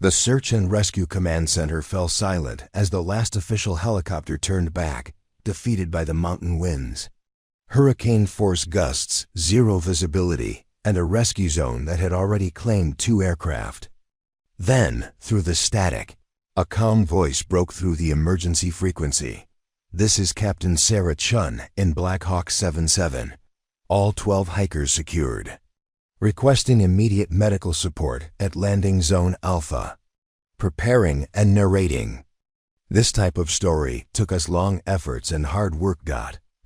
The Search and Rescue Command Center fell silent as the last official helicopter turned back, defeated by the mountain winds. Hurricane-force gusts, zero visibility, and a rescue zone that had already claimed 2 aircraft. Then, through the static, a calm voice broke through the emergency frequency. "This is Captain Sarah Chun in Black Hawk 77. All 12 hikers secured. Requesting immediate medical support at Landing Zone Alpha. Preparing and narrating." This type of story took us long efforts and hard work.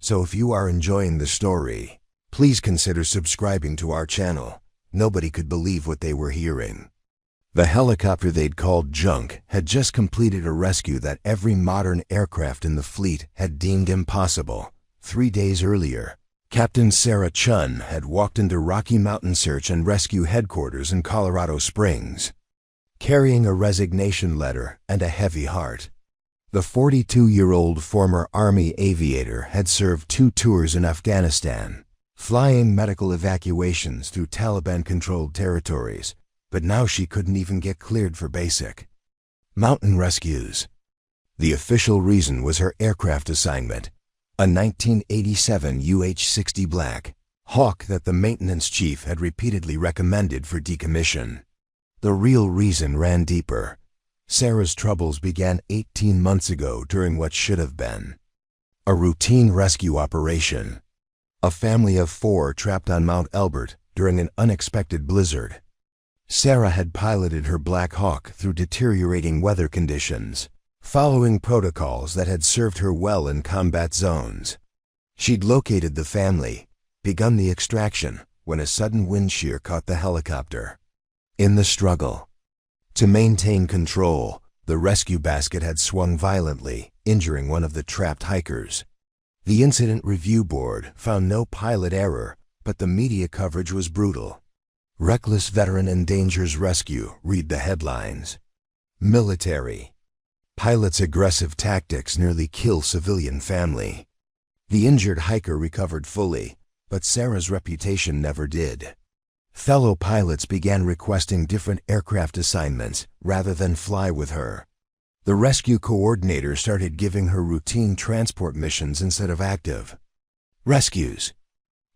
So if you are enjoying the story, please consider subscribing to our channel. Nobody could believe what they were hearing. The helicopter they'd called junk had just completed a rescue that every modern aircraft in the fleet had deemed impossible. 3 days earlier, Captain Sarah Chun had walked into Rocky Mountain Search and Rescue Headquarters in Colorado Springs, carrying a resignation letter and a heavy heart. The 42-year-old former Army aviator had served 2 tours in Afghanistan, flying medical evacuations through Taliban-controlled territories, but now she couldn't even get cleared for basic mountain rescues. The official reason was her aircraft assignment, a 1987 UH-60 Black Hawk that the maintenance chief had repeatedly recommended for decommission. The real reason ran deeper. Sarah's troubles began 18 months ago during what should have been a routine rescue operation. A family of 4 trapped on Mount Elbert during an unexpected blizzard. Sarah had piloted her Black Hawk through deteriorating weather conditions, following protocols that had served her well in combat zones. She'd located the family, begun the extraction, when a sudden wind shear caught the helicopter. In the struggle to maintain control, the rescue basket had swung violently, injuring one of the trapped hikers. The Incident Review Board found no pilot error, but the media coverage was brutal. "Reckless veteran endangers rescue," read the headlines. "Military. Pilot's aggressive tactics nearly kill civilian family." The injured hiker recovered fully, but Sarah's reputation never did. Fellow pilots began requesting different aircraft assignments rather than fly with her. The rescue coordinator started giving her routine transport missions instead of active rescues.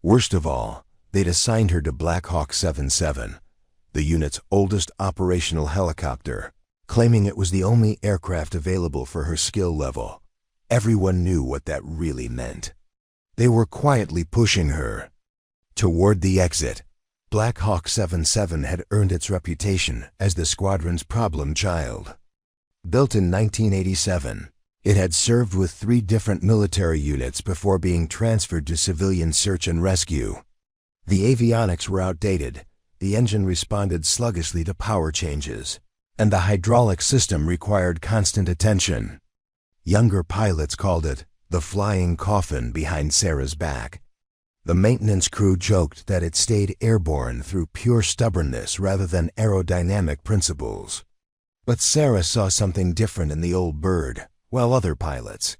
Worst of all, they'd assigned her to Black Hawk 77, the unit's oldest operational helicopter, claiming it was the only aircraft available for her skill level. Everyone knew what that really meant. They were quietly pushing her toward the exit. Black Hawk 77 had earned its reputation as the squadron's problem child. Built in 1987, it had served with 3 different military units before being transferred to civilian search and rescue. The avionics were outdated, the engine responded sluggishly to power changes, and the hydraulic system required constant attention. Younger pilots called it the flying coffin behind Sarah's back. The maintenance crew joked that it stayed airborne through pure stubbornness rather than aerodynamic principles. But Sarah saw something different in the old bird, while other pilots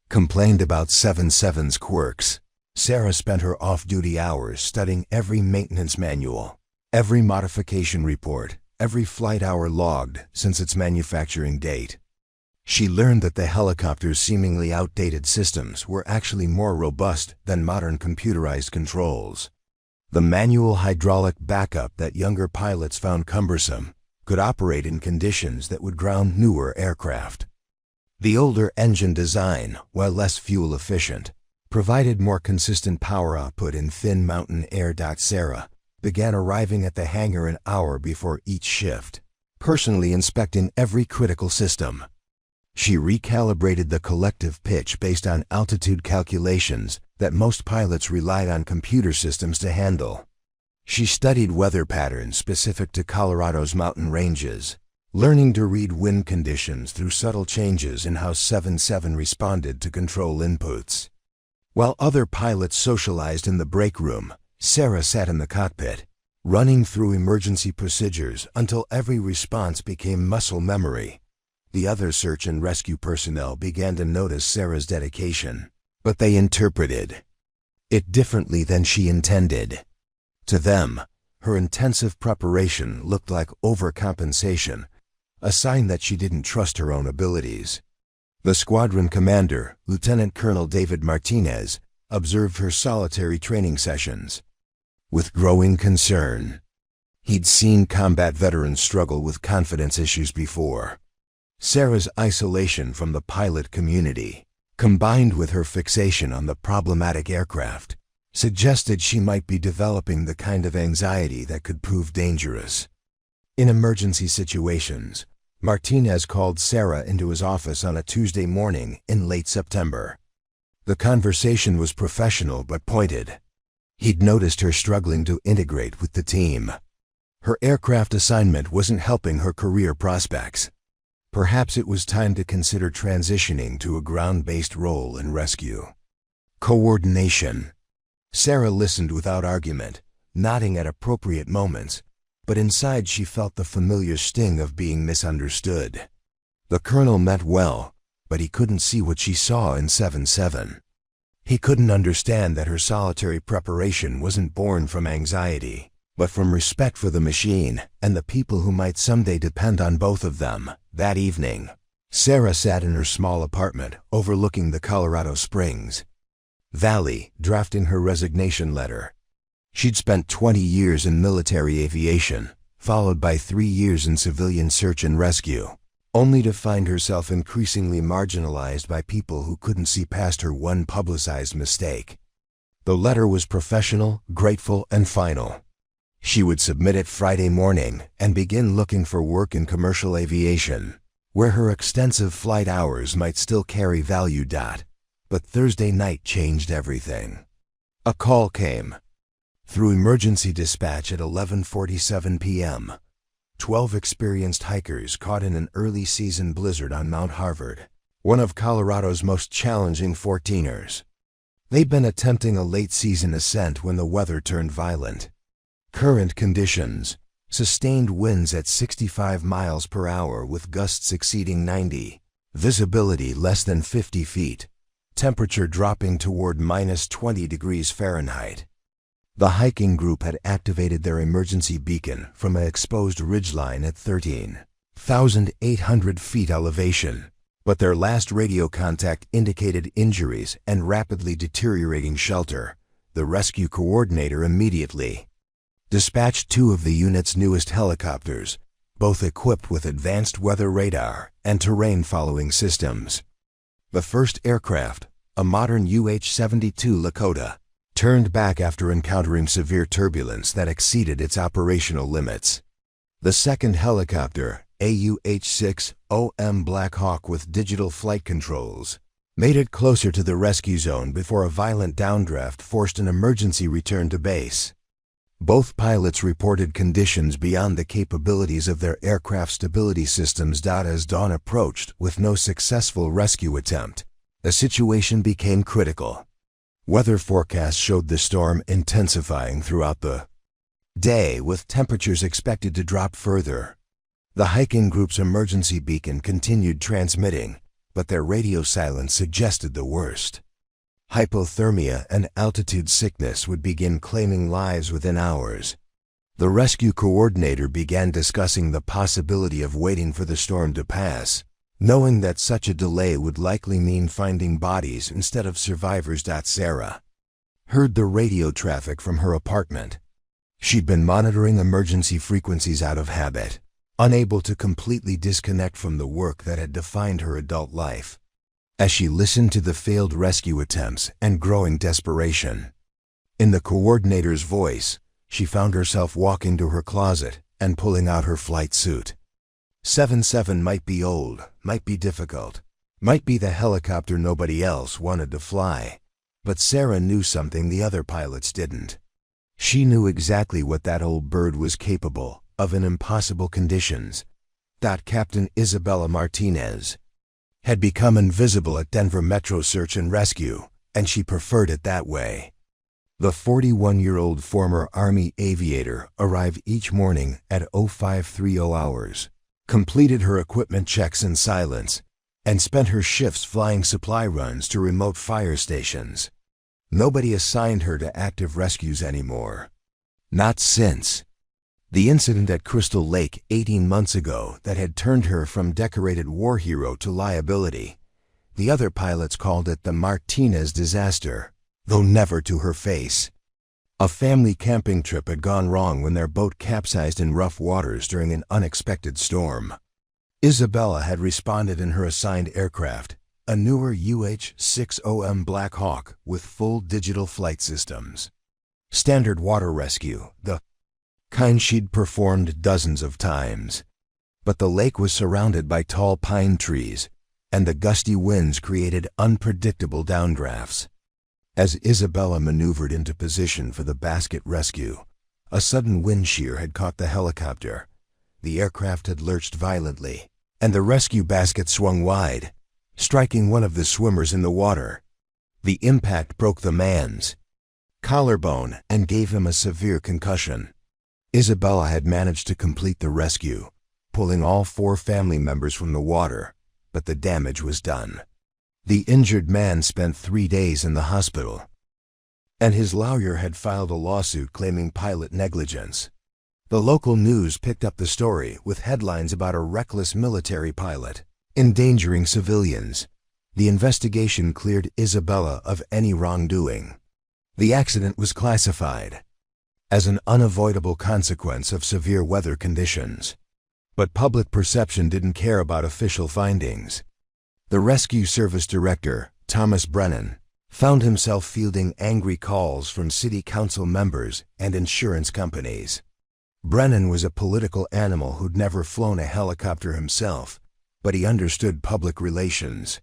complained about 77's quirks. Sarah spent her off-duty hours studying every maintenance manual, every modification report, every flight hour logged since its manufacturing date. She learned that the helicopter's seemingly outdated systems were actually more robust than modern computerized controls. The manual hydraulic backup that younger pilots found cumbersome could operate in conditions that would ground newer aircraft. The older engine design, while less fuel efficient, provided more consistent power output in thin mountain air. Sarah began arriving at the hangar an hour before each shift, personally inspecting every critical system. She recalibrated the collective pitch based on altitude calculations that most pilots relied on computer systems to handle. She studied weather patterns specific to Colorado's mountain ranges, learning to read wind conditions through subtle changes in how 77 responded to control inputs. While other pilots socialized in the break room, Sarah sat in the cockpit, running through emergency procedures until every response became muscle memory. The other search and rescue personnel began to notice Sarah's dedication, but they interpreted it differently than she intended. To them, her intensive preparation looked like overcompensation, a sign that she didn't trust her own abilities. The squadron commander, Lieutenant Colonel David Martinez, observed her solitary training sessions with growing concern. He'd seen combat veterans struggle with confidence issues before. Sarah's isolation from the pilot community, combined with her fixation on the problematic aircraft, suggested she might be developing the kind of anxiety that could prove dangerous. In emergency situations, Martinez called Sarah into his office on a Tuesday morning in late September. The conversation was professional but pointed. He'd noticed her struggling to integrate with the team. Her aircraft assignment wasn't helping her career prospects. Perhaps it was time to consider transitioning to a ground-based role in rescue. Coordination. Sarah listened without argument, nodding at appropriate moments, but inside she felt the familiar sting of being misunderstood. The colonel meant well, but he couldn't see what she saw in 7-7. He couldn't understand that her solitary preparation wasn't born from anxiety, but from respect for the machine and the people who might someday depend on both of them. That evening, Sarah sat in her small apartment overlooking the Colorado Springs Valley, drafting her resignation letter. She'd spent 20 years in military aviation, followed by 3 years in civilian search and rescue, only to find herself increasingly marginalized by people who couldn't see past her one publicized mistake. The letter was professional, grateful, and final. She would submit it Friday morning and begin looking for work in commercial aviation, where her extensive flight hours might still carry value. But Thursday night changed everything. A call came. Through emergency dispatch at 11:47 p.m., 12 experienced hikers caught in an early season blizzard on Mount Harvard, one of Colorado's most challenging 14ers. They'd been attempting a late season ascent when the weather turned violent. Current conditions: sustained winds at 65 miles per hour with gusts exceeding 90, visibility less than 50 feet, temperature dropping toward -20 degrees Fahrenheit. The hiking group had activated their emergency beacon from an exposed ridgeline at 13,800 feet elevation, but their last radio contact indicated injuries and rapidly deteriorating shelter. The rescue coordinator immediately dispatched 2 of the unit's newest helicopters, both equipped with advanced weather radar and terrain-following systems. The first aircraft, a modern UH-72 Lakota, turned back after encountering severe turbulence that exceeded its operational limits. The second helicopter, a UH-6OM Black Hawk with digital flight controls, made it closer to the rescue zone before a violent downdraft forced an emergency return to base. Both pilots reported conditions beyond the capabilities of their aircraft stability systems. As dawn approached with no successful rescue attempt, the situation became critical. Weather forecasts showed the storm intensifying throughout the day, with temperatures expected to drop further. The hiking group's emergency beacon continued transmitting, but their radio silence suggested the worst. Hypothermia and altitude sickness would begin claiming lives within hours. The rescue coordinator began discussing the possibility of waiting for the storm to pass, knowing that such a delay would likely mean finding bodies instead of survivors. Sarah heard the radio traffic from her apartment. She'd been monitoring emergency frequencies out of habit, unable to completely disconnect from the work that had defined her adult life. As she listened to the failed rescue attempts and growing desperation in the coordinator's voice, she found herself walking to her closet and pulling out her flight suit. 7-7 might be old, might be difficult, might be the helicopter nobody else wanted to fly, but Sarah knew something the other pilots didn't. She knew exactly what that old bird was capable of in impossible conditions. Captain Isabella Martinez had become invisible at Denver Metro Search and Rescue, and she preferred it that way. The 41-year-old former Army aviator arrived each morning at 0530 hours, completed her equipment checks in silence, and spent her shifts flying supply runs to remote fire stations. Nobody assigned her to active rescues anymore. Not since The incident at Crystal Lake 18 months ago that had turned her from decorated war hero to liability. The other pilots called it the Martinez disaster, though never to her face. A family camping trip had gone wrong when their boat capsized in rough waters during an unexpected storm. Isabella had responded in her assigned aircraft, a newer UH-60M Black Hawk with full digital flight systems. Standard water rescue, the kind she'd performed dozens of times. But the lake was surrounded by tall pine trees, and the gusty winds created unpredictable downdrafts. As Isabella maneuvered into position for the basket rescue, a sudden wind shear had caught the helicopter. The aircraft had lurched violently, and the rescue basket swung wide, striking one of the swimmers in the water. The impact broke the man's collarbone and gave him a severe concussion. Isabella had managed to complete the rescue, pulling all 4 family members from the water, but the damage was done. The injured man spent 3 days in the hospital, and his lawyer had filed a lawsuit claiming pilot negligence. The local news picked up the story with headlines about a reckless military pilot endangering civilians. The investigation cleared Isabella of any wrongdoing. The accident was classified as an unavoidable consequence of severe weather conditions. But public perception didn't care about official findings. The Rescue Service Director, Thomas Brennan, found himself fielding angry calls from city council members and insurance companies. Brennan was a political animal who'd never flown a helicopter himself, but he understood public relations.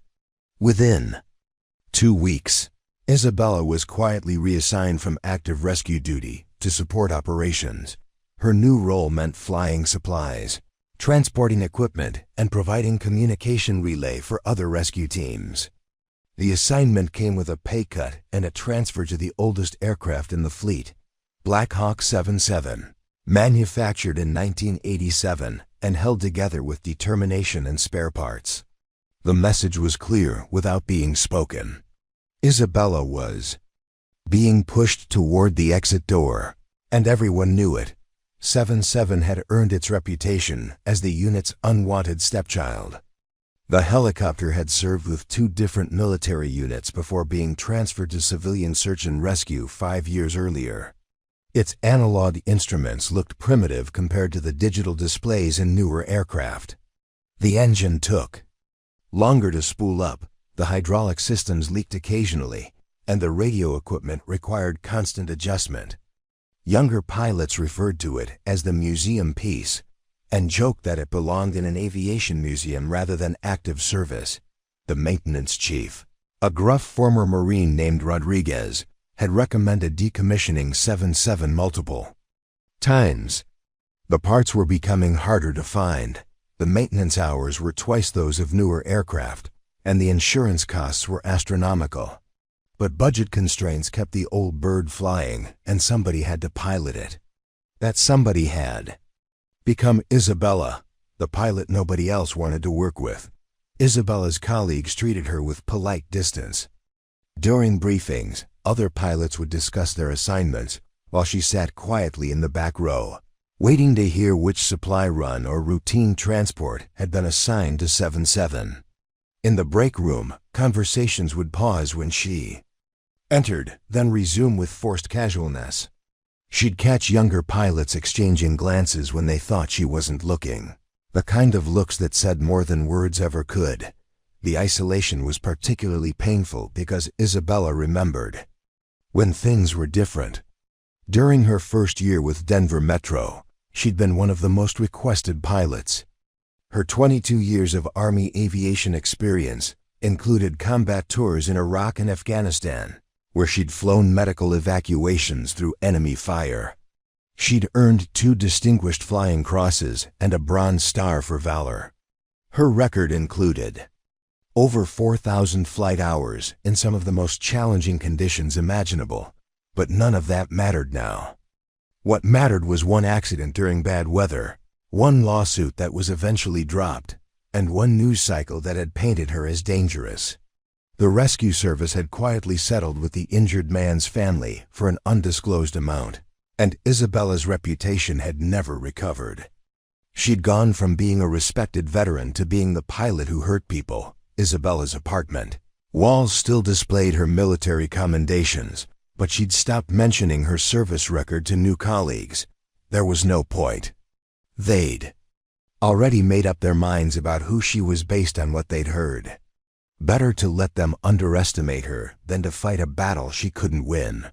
Within 2 weeks, Isabella was quietly reassigned from active rescue duty to support operations. Her new role meant flying supplies, transporting equipment, and providing communication relay for other rescue teams. The assignment came with a pay cut and a transfer to the oldest aircraft in the fleet, Black Hawk 77, manufactured in 1987 and held together with determination and spare parts. The message was clear without being spoken. Isabella was being pushed toward the exit door, and everyone knew it. 77 had earned its reputation as the unit's unwanted stepchild. The helicopter had served with 2 different military units before being transferred to civilian search and rescue 5 years earlier. Its analog instruments looked primitive compared to the digital displays in newer aircraft. The engine took longer to spool up, the hydraulic systems leaked occasionally, and the radio equipment required constant adjustment. Younger pilots referred to it as the museum piece and joked that it belonged in an aviation museum rather than active service. The maintenance chief, a gruff former Marine named Rodriguez, had recommended decommissioning 77 multiple times. The parts were becoming harder to find, the maintenance hours were twice those of newer aircraft, and the insurance costs were astronomical. But budget constraints kept the old bird flying, and somebody had to pilot it. That somebody had become Isabella, the pilot nobody else wanted to work with. Isabella's colleagues treated her with polite distance. During briefings, other pilots would discuss their assignments, while she sat quietly in the back row, waiting to hear which supply run or routine transport had been assigned to 77. In the break room, conversations would pause when she entered, then resume with forced casualness. She'd catch younger pilots exchanging glances when they thought she wasn't looking, the kind of looks that said more than words ever could. The isolation was particularly painful because Isabella remembered when things were different. During her first year with Denver Metro, she'd been one of the most requested pilots. Her 22 years of Army aviation experience included combat tours in Iraq and Afghanistan, where she'd flown medical evacuations through enemy fire. She'd earned 2 Distinguished Flying Crosses and a Bronze Star for valor. Her record included over 4,000 flight hours in some of the most challenging conditions imaginable, but none of that mattered now. What mattered was one accident during bad weather, one lawsuit that was eventually dropped, and one news cycle that had painted her as dangerous. The rescue service had quietly settled with the injured man's family for an undisclosed amount, and Isabella's reputation had never recovered. She'd gone from being a respected veteran to being the pilot who hurt people. Isabella's apartment walls still displayed her military commendations, but she'd stopped mentioning her service record to new colleagues. There was no point. They'd already made up their minds about who she was based on what they'd heard. Better to let them underestimate her than to fight a battle she couldn't win.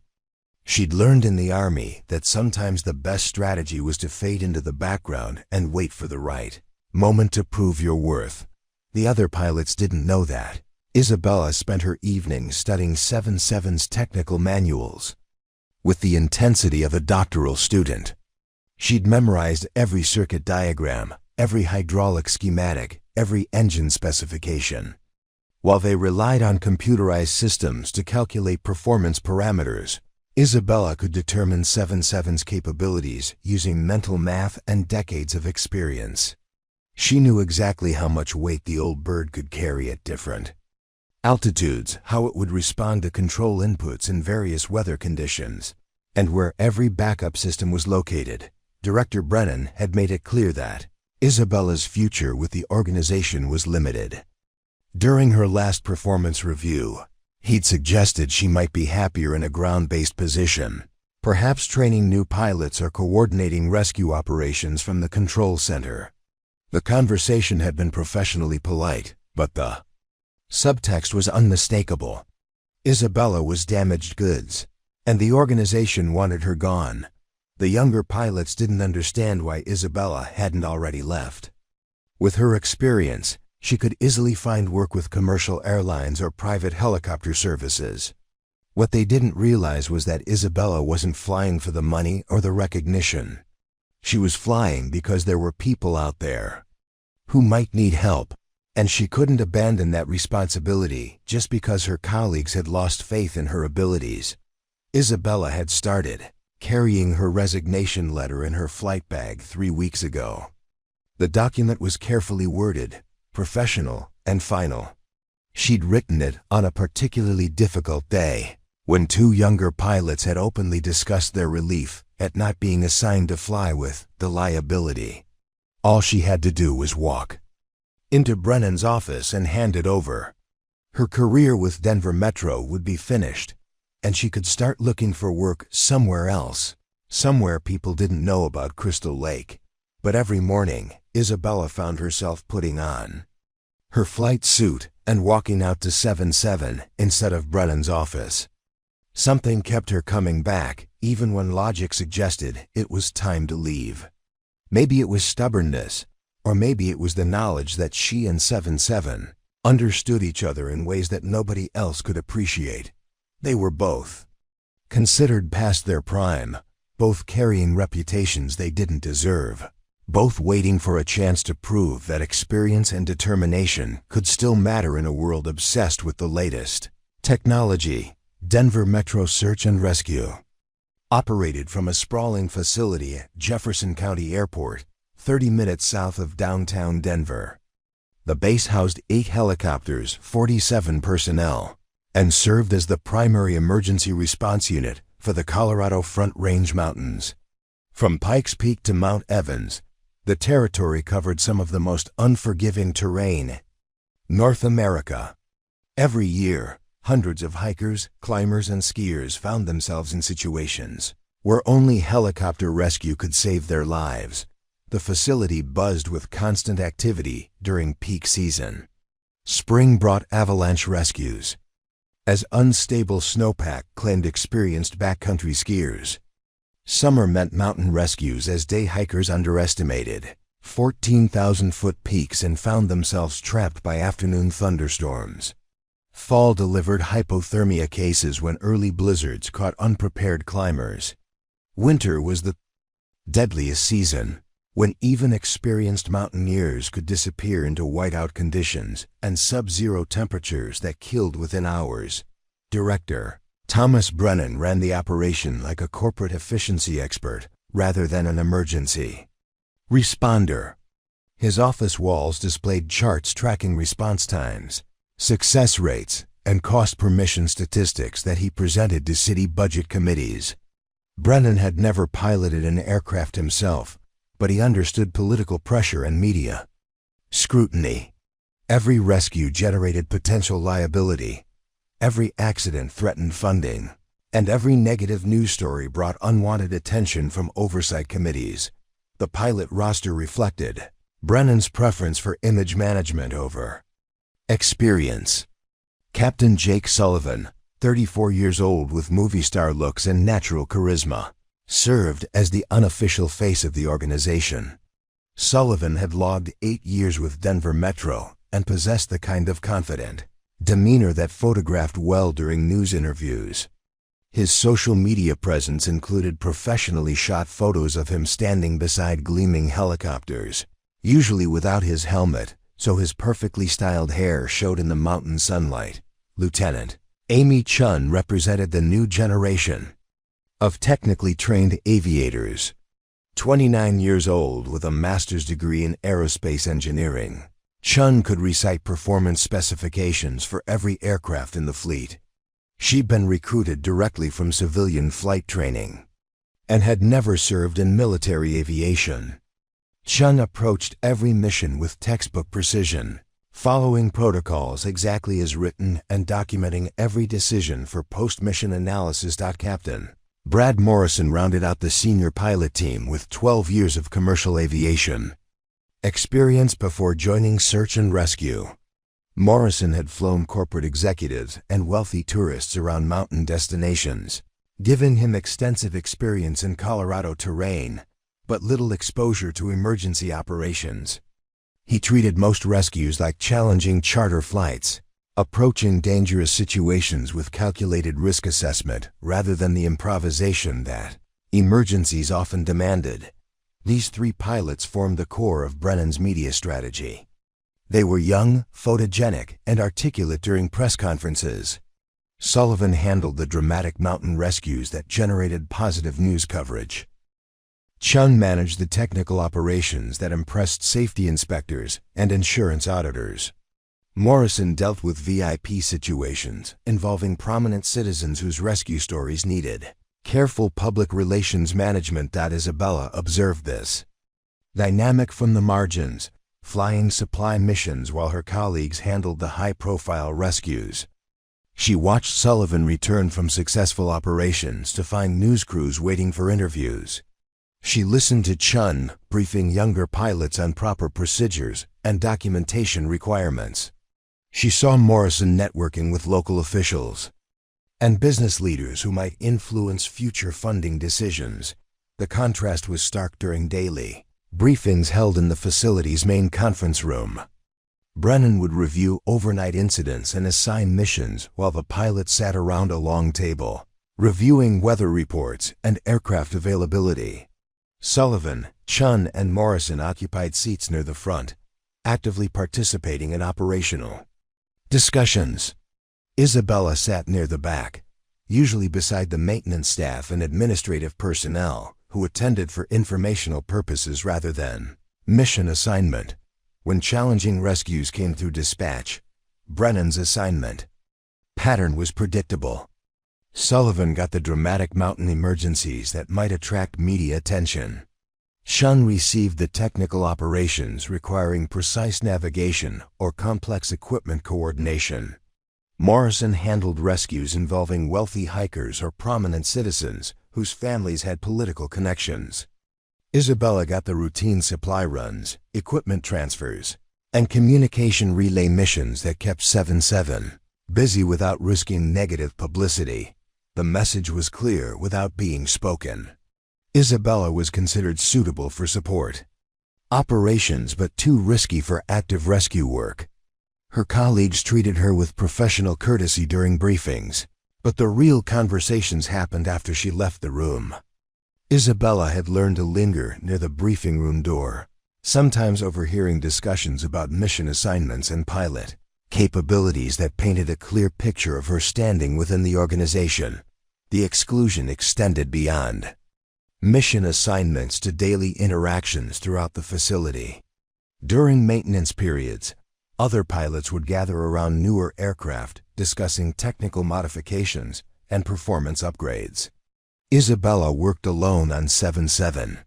She'd learned in the army that sometimes the best strategy was to fade into the background and wait for the right moment to prove your worth. The other pilots didn't know that. Isabella spent her evenings studying 7.7's technical manuals with the intensity of a doctoral student. She'd memorized every circuit diagram, every hydraulic schematic, every engine specification. While they relied on computerized systems to calculate performance parameters, Isabella could determine 7.7's capabilities using mental math and decades of experience. She knew exactly how much weight the old bird could carry at different altitudes, how it would respond to control inputs in various weather conditions, and where every backup system was located. Director Brennan had made it clear that Isabella's future with the organization was limited. During her last performance review, he'd suggested she might be happier in a ground-based position, perhaps training new pilots or coordinating rescue operations from the control center. The conversation had been professionally polite, but the subtext was unmistakable. Isabella was damaged goods, and the organization wanted her gone. The younger pilots didn't understand why Isabella hadn't already left. With her experience, she could easily find work with commercial airlines or private helicopter services. What they didn't realize was that Isabella wasn't flying for the money or the recognition. She was flying because there were people out there who might need help, and she couldn't abandon that responsibility just because her colleagues had lost faith in her abilities. Isabella had started carrying her resignation letter in her flight bag 3 weeks ago. The document was carefully worded, professional, and final. She'd written it on a particularly difficult day, when 2 younger pilots had openly discussed their relief at not being assigned to fly with the liability. All she had to do was walk into Brennan's office and hand it over. Her career with Denver Metro would be finished, and she could start looking for work somewhere else, somewhere people didn't know about Crystal Lake. But every morning, Isabella found herself putting on her flight suit and walking out to 7.7 instead of Brennan's office. Something kept her coming back, even when logic suggested it was time to leave. Maybe it was stubbornness, or maybe it was the knowledge that she and 7.7 understood each other in ways that nobody else could appreciate. They were both considered past their prime, both carrying reputations they didn't deserve, both waiting for a chance to prove that experience and determination could still matter in a world obsessed with the latest technology. Denver Metro Search and Rescue operated from a sprawling facility at Jefferson County Airport, 30 minutes south of downtown Denver. The base housed 8 helicopters, 47 personnel, and served as the primary emergency response unit for the Colorado Front Range Mountains. From Pikes Peak to Mount Evans, the territory covered some of the most unforgiving terrain in North America. Every year, hundreds of hikers, climbers, and skiers found themselves in situations where only helicopter rescue could save their lives. The facility buzzed with constant activity during peak season. Spring brought avalanche rescues, as unstable snowpack claimed experienced backcountry skiers. Summer meant mountain rescues as day hikers underestimated 14,000-foot peaks and found themselves trapped by afternoon thunderstorms. Fall delivered hypothermia cases when early blizzards caught unprepared climbers. Winter was the deadliest season, when even experienced mountaineers could disappear into whiteout conditions and sub-zero temperatures that killed within hours. Director Thomas Brennan ran the operation like a corporate efficiency expert rather than an emergency responder. His office walls displayed charts tracking response times, success rates, and cost per mission statistics that he presented to city budget committees. Brennan had never piloted an aircraft himself, but he understood political pressure and media scrutiny. Every rescue generated potential liability. Every accident threatened funding. And every negative news story brought unwanted attention from oversight committees. The pilot roster reflected Brennan's preference for image management over experience. Captain Jake Sullivan, 34 years old with movie star looks and natural charisma, served as the unofficial face of the organization. Sullivan had logged 8 years with Denver Metro and possessed the kind of confident demeanor that photographed well during news interviews. His social media presence included professionally shot photos of him standing beside gleaming helicopters, usually without his helmet, so his perfectly styled hair showed in the mountain sunlight. Lieutenant Amy Chun represented the new generation of technically trained aviators. 29 years old with a master's degree in aerospace engineering, Chun could recite performance specifications for every aircraft in the fleet. She'd been recruited directly from civilian flight training and had never served in military aviation. Chun approached every mission with textbook precision, following protocols exactly as written and documenting every decision for post-mission analysis. Captain Brad Morrison rounded out the senior pilot team with 12 years of commercial aviation experience before joining search and rescue. Morrison had flown corporate executives and wealthy tourists around mountain destinations, giving him extensive experience in Colorado terrain, but little exposure to emergency operations. He treated most rescues like challenging charter flights, approaching dangerous situations with calculated risk assessment rather than the improvisation that emergencies often demanded. These 3 pilots formed the core of Brennan's media strategy. They were young, photogenic, and articulate during press conferences. Sullivan handled the dramatic mountain rescues that generated positive news coverage. Chun managed the technical operations that impressed safety inspectors and insurance auditors. Morrison dealt with VIP situations involving prominent citizens whose rescue stories needed careful public relations management. Isabella observed this dynamic from the margins, flying supply missions while her colleagues handled the high-profile rescues. She watched Sullivan return from successful operations to find news crews waiting for interviews. She listened to Chun, briefing younger pilots on proper procedures and documentation requirements. She saw Morrison networking with local officials and business leaders who might influence future funding decisions. The contrast was stark during daily briefings held in the facility's main conference room. Brennan would review overnight incidents and assign missions while the pilots sat around a long table, reviewing weather reports and aircraft availability. Sullivan, Chun, and Morrison occupied seats near the front, actively participating in operational discussions. Isabella sat near the back, usually beside the maintenance staff and administrative personnel, who attended for informational purposes rather than mission assignment. When challenging rescues came through dispatch, Brennan's assignment pattern was predictable. Sullivan got the dramatic mountain emergencies that might attract media attention. Chun received the technical operations requiring precise navigation or complex equipment coordination. Morrison handled rescues involving wealthy hikers or prominent citizens whose families had political connections. Isabella got the routine supply runs, equipment transfers, and communication relay missions that kept 7-7 busy without risking negative publicity. The message was clear without being spoken. Isabella was considered suitable for support operations but too risky for active rescue work. Her colleagues treated her with professional courtesy during briefings, but the real conversations happened after she left the room. Isabella had learned to linger near the briefing room door, sometimes overhearing discussions about mission assignments and pilot capabilities that painted a clear picture of her standing within the organization. The exclusion extended beyond mission assignments to daily interactions throughout the facility. During maintenance periods, other pilots would gather around newer aircraft, discussing technical modifications and performance upgrades. Isabella worked alone on 7-7,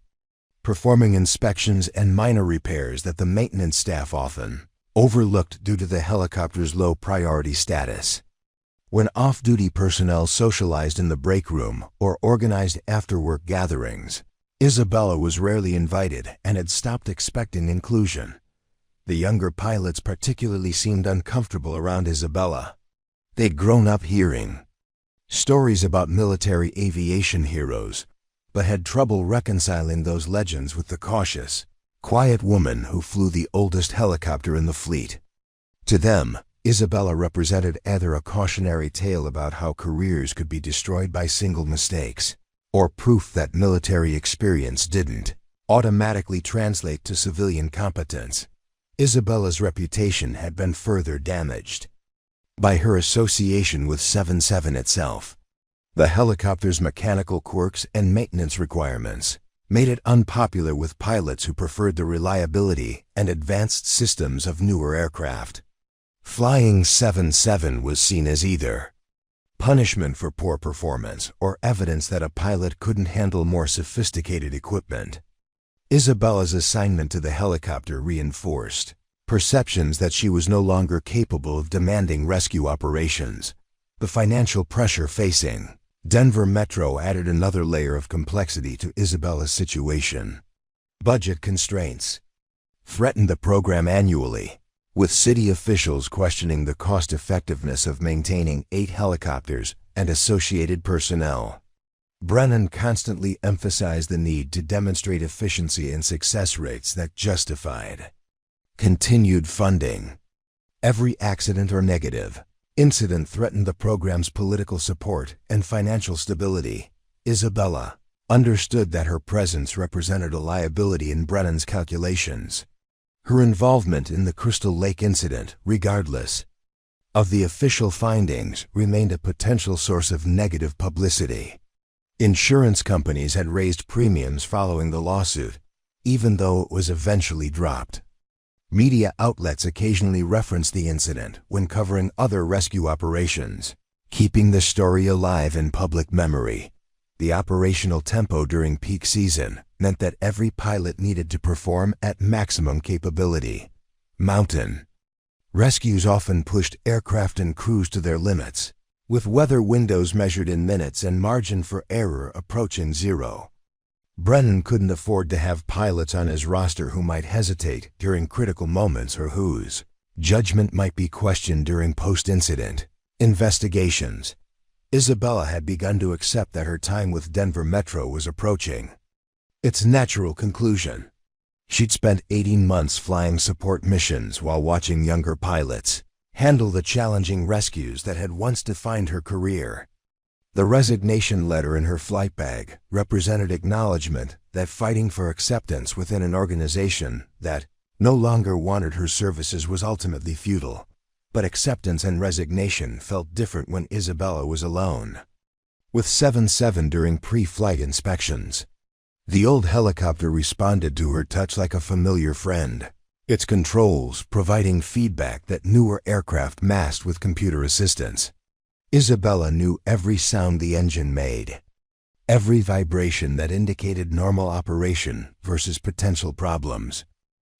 performing inspections and minor repairs that the maintenance staff often overlooked due to the helicopter's low priority status. When off-duty personnel socialized in the break room or organized after-work gatherings, Isabella was rarely invited and had stopped expecting inclusion. The younger pilots particularly seemed uncomfortable around Isabella. They'd grown up hearing stories about military aviation heroes, but had trouble reconciling those legends with the cautious, quiet woman who flew the oldest helicopter in the fleet. To them, Isabella represented either a cautionary tale about how careers could be destroyed by single mistakes, or proof that military experience didn't automatically translate to civilian competence. Isabella's reputation had been further damaged by her association with 7-7 itself. The helicopter's mechanical quirks and maintenance requirements made it unpopular with pilots who preferred the reliability and advanced systems of newer aircraft. Flying 7-7 was seen as either punishment for poor performance or evidence that a pilot couldn't handle more sophisticated equipment. Isabella's assignment to the helicopter reinforced perceptions that she was no longer capable of demanding rescue operations. The financial pressure facing Denver Metro added another layer of complexity to Isabella's situation. Budget constraints threatened the program annually, with city officials questioning the cost-effectiveness of maintaining 8 helicopters and associated personnel. Brennan constantly emphasized the need to demonstrate efficiency and success rates that justified continued funding. Every accident or negative incident threatened the program's political support and financial stability. Isabella understood that her presence represented a liability in Brennan's calculations. Her involvement in the Crystal Lake incident, regardless of the official findings, remained a potential source of negative publicity. Insurance companies had raised premiums following the lawsuit, even though it was eventually dropped. Media outlets occasionally referenced the incident when covering other rescue operations, keeping the story alive in public memory. The operational tempo during peak season meant that every pilot needed to perform at maximum capability. Mountain rescues often pushed aircraft and crews to their limits, with weather windows measured in minutes and margin for error approaching zero. Brennan couldn't afford to have pilots on his roster who might hesitate during critical moments or whose judgment might be questioned during post-incident investigations. Isabella had begun to accept that her time with Denver Metro was approaching its natural conclusion. She'd spent 18 months flying support missions while watching younger pilots handle the challenging rescues that had once defined her career. The resignation letter in her flight bag represented acknowledgement that fighting for acceptance within an organization that no longer wanted her services was ultimately futile. But acceptance and resignation felt different when Isabella was alone with 7-7 during pre-flight inspections. The old helicopter responded to her touch like a familiar friend, its controls providing feedback that newer aircraft masked with computer assistance. Isabella knew every sound the engine made, every vibration that indicated normal operation versus potential problems.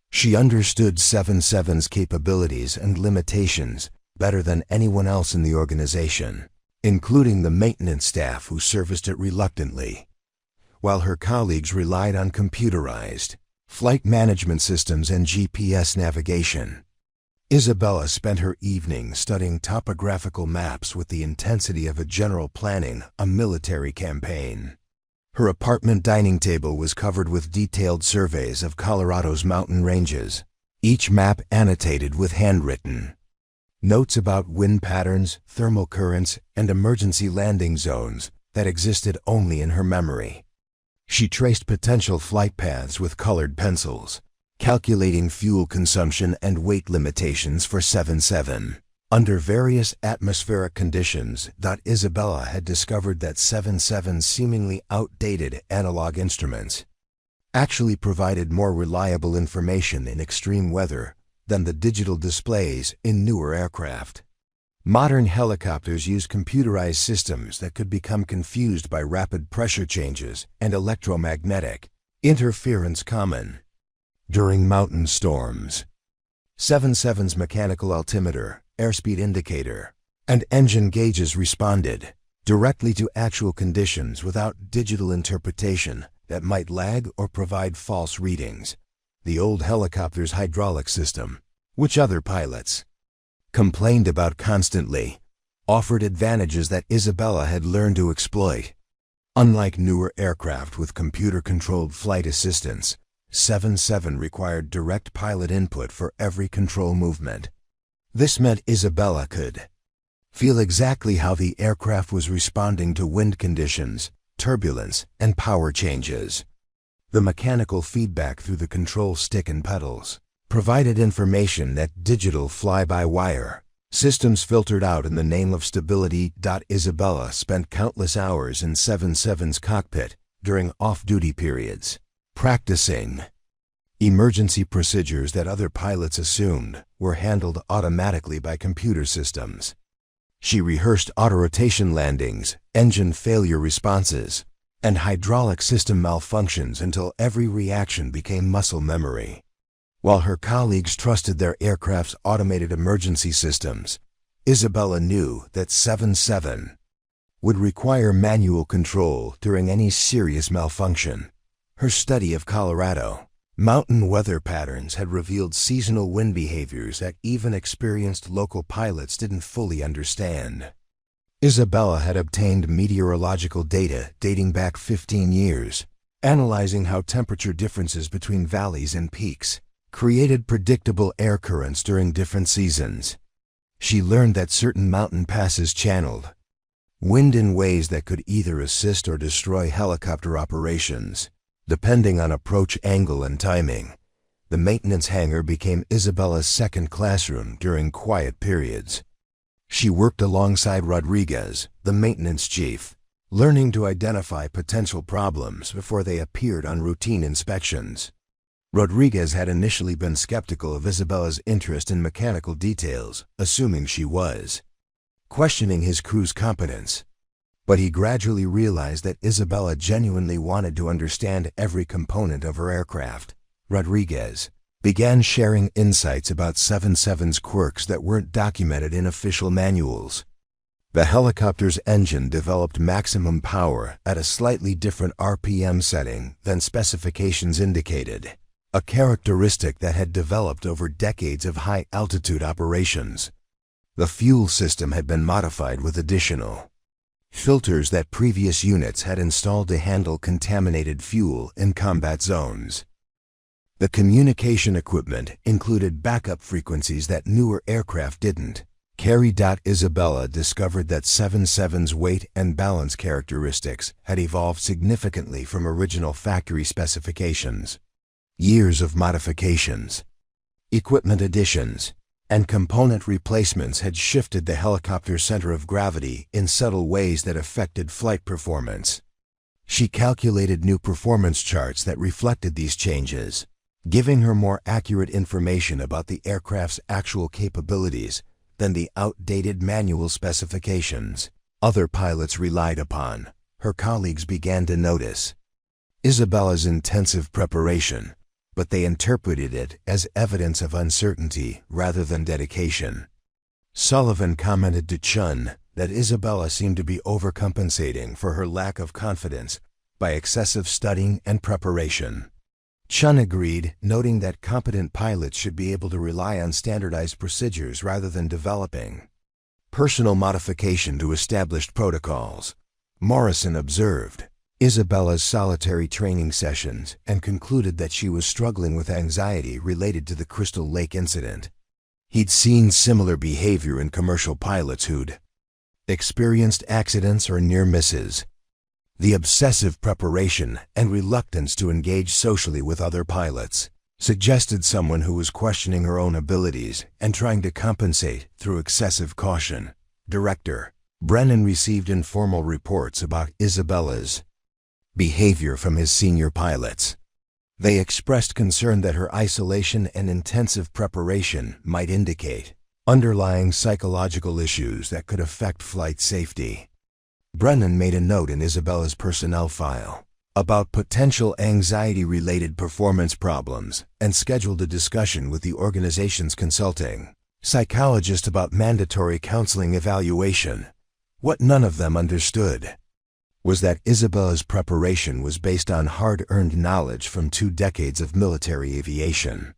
She understood 7-7's capabilities and limitations better than anyone else in the organization, including the maintenance staff who serviced it reluctantly, while her colleagues relied on computerized flight management systems and GPS navigation. Isabella spent her evenings studying topographical maps with the intensity of a general planning a military campaign. Her apartment dining table was covered with detailed surveys of Colorado's mountain ranges, each map annotated with handwritten notes about wind patterns, thermal currents, and emergency landing zones that existed only in her memory. She traced potential flight paths with colored pencils, calculating fuel consumption and weight limitations for 7-7. Under various atmospheric conditions, Isabella had discovered that 7-7's seemingly outdated analog instruments actually provided more reliable information in extreme weather than the digital displays in newer aircraft. Modern helicopters use computerized systems that could become confused by rapid pressure changes and electromagnetic interference common during mountain storms. 77's mechanical altimeter, airspeed indicator, and engine gauges responded directly to actual conditions without digital interpretation that might lag or provide false readings. The old helicopter's hydraulic system, which other pilots complained about constantly, offered advantages that Isabella had learned to exploit. Unlike newer aircraft with computer-controlled flight assistance, 77 required direct pilot input for every control movement. This meant Isabella could feel exactly how the aircraft was responding to wind conditions, turbulence, and power changes. The mechanical feedback through the control stick and pedals provided information that digital fly-by-wire systems filtered out in the name of stability. Isabella spent countless hours in 77's cockpit during off-duty periods, practicing emergency procedures that other pilots assumed were handled automatically by computer systems. She rehearsed autorotation landings, engine failure responses, and hydraulic system malfunctions until every reaction became muscle memory. While her colleagues trusted their aircraft's automated emergency systems, Isabella knew that 77 would require manual control during any serious malfunction. Her study of Colorado mountain weather patterns had revealed seasonal wind behaviors that even experienced local pilots didn't fully understand. Isabella had obtained meteorological data dating back 15 years, analyzing how temperature differences between valleys and peaks created predictable air currents during different seasons. She learned that certain mountain passes channeled wind in ways that could either assist or destroy helicopter operations, depending on approach angle and timing. The maintenance hangar became Isabella's second classroom during quiet periods. She worked alongside Rodriguez, the maintenance chief, learning to identify potential problems before they appeared on routine inspections. Rodriguez had initially been skeptical of Isabella's interest in mechanical details, assuming she was questioning his crew's competence. But he gradually realized that Isabella genuinely wanted to understand every component of her aircraft. Rodriguez began sharing insights about 77's quirks that weren't documented in official manuals. The helicopter's engine developed maximum power at a slightly different RPM setting than specifications indicated, a characteristic that had developed over decades of high-altitude operations. The fuel system had been modified with additional filters that previous units had installed to handle contaminated fuel in combat zones. The communication equipment included backup frequencies that newer aircraft didn't carry. Isabella discovered that 77's weight and balance characteristics had evolved significantly from original factory specifications. Years of modifications, equipment additions, and component replacements had shifted the helicopter's center of gravity in subtle ways that affected flight performance. She calculated new performance charts that reflected these changes, giving her more accurate information about the aircraft's actual capabilities than the outdated manual specifications other pilots relied upon. Her colleagues began to notice Isabella's intensive preparation, but they interpreted it as evidence of uncertainty rather than dedication. Sullivan commented to Chun that Isabella seemed to be overcompensating for her lack of confidence by excessive studying and preparation. Chun agreed, noting that competent pilots should be able to rely on standardized procedures rather than developing personal modification to established protocols. Morrison observed Isabella's solitary training sessions and concluded that she was struggling with anxiety related to the Crystal Lake incident. He'd seen similar behavior in commercial pilots who'd experienced accidents or near misses. The obsessive preparation and reluctance to engage socially with other pilots suggested someone who was questioning her own abilities and trying to compensate through excessive caution. Director Brennan received informal reports about Isabella's behavior from his senior pilots. They expressed concern that her isolation and intensive preparation might indicate underlying psychological issues that could affect flight safety. Brennan made a note in Isabella's personnel file about potential anxiety-related performance problems and scheduled a discussion with the organization's consulting psychologist about mandatory counseling evaluation. What none of them understood was that Isabella's preparation was based on hard-earned knowledge from 2 decades of military aviation.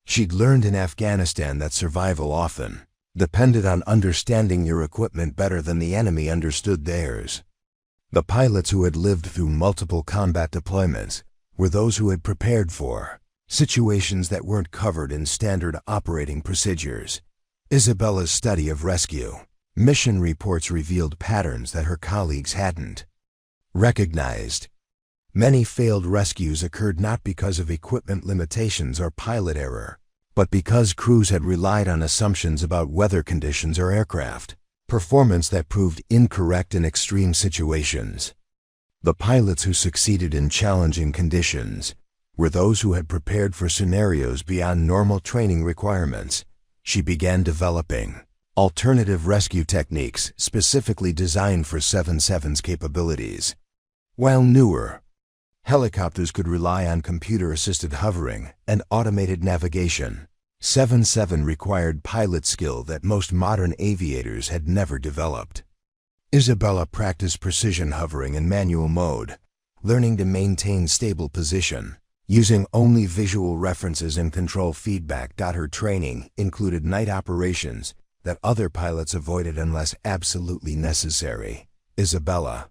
She'd learned in Afghanistan that survival often depended on understanding your equipment better than the enemy understood theirs. The pilots who had lived through multiple combat deployments were those who had prepared for situations that weren't covered in standard operating procedures. Isabella's study of rescue mission reports revealed patterns that her colleagues hadn't recognized. Many failed rescues occurred not because of equipment limitations or pilot error, but because crews had relied on assumptions about weather conditions or aircraft performance that proved incorrect in extreme situations. The pilots who succeeded in challenging conditions were those who had prepared for scenarios beyond normal training requirements. She began developing alternative rescue techniques specifically designed for 777's capabilities. While newer helicopters could rely on computer-assisted hovering and automated navigation, 777 required pilot skill that most modern aviators had never developed. Isabella practiced precision hovering in manual mode, learning to maintain stable position, using only visual references and control feedback. Her training included night operations that other pilots avoided unless absolutely necessary. Isabella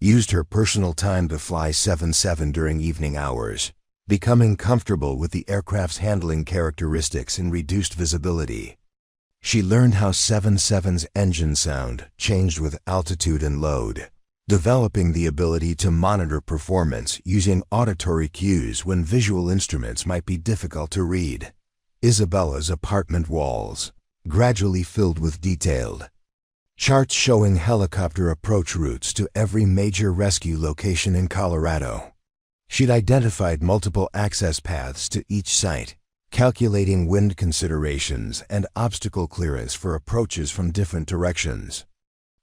used her personal time to fly 777 during evening hours, becoming comfortable with the aircraft's handling characteristics and reduced visibility. She learned how 777's engine sound changed with altitude and load, developing the ability to monitor performance using auditory cues when visual instruments might be difficult to read. Isabella's apartment walls gradually filled with detailed charts showing helicopter approach routes to every major rescue location in Colorado. She'd identified multiple access paths to each site, calculating wind considerations and obstacle clearance for approaches from different directions.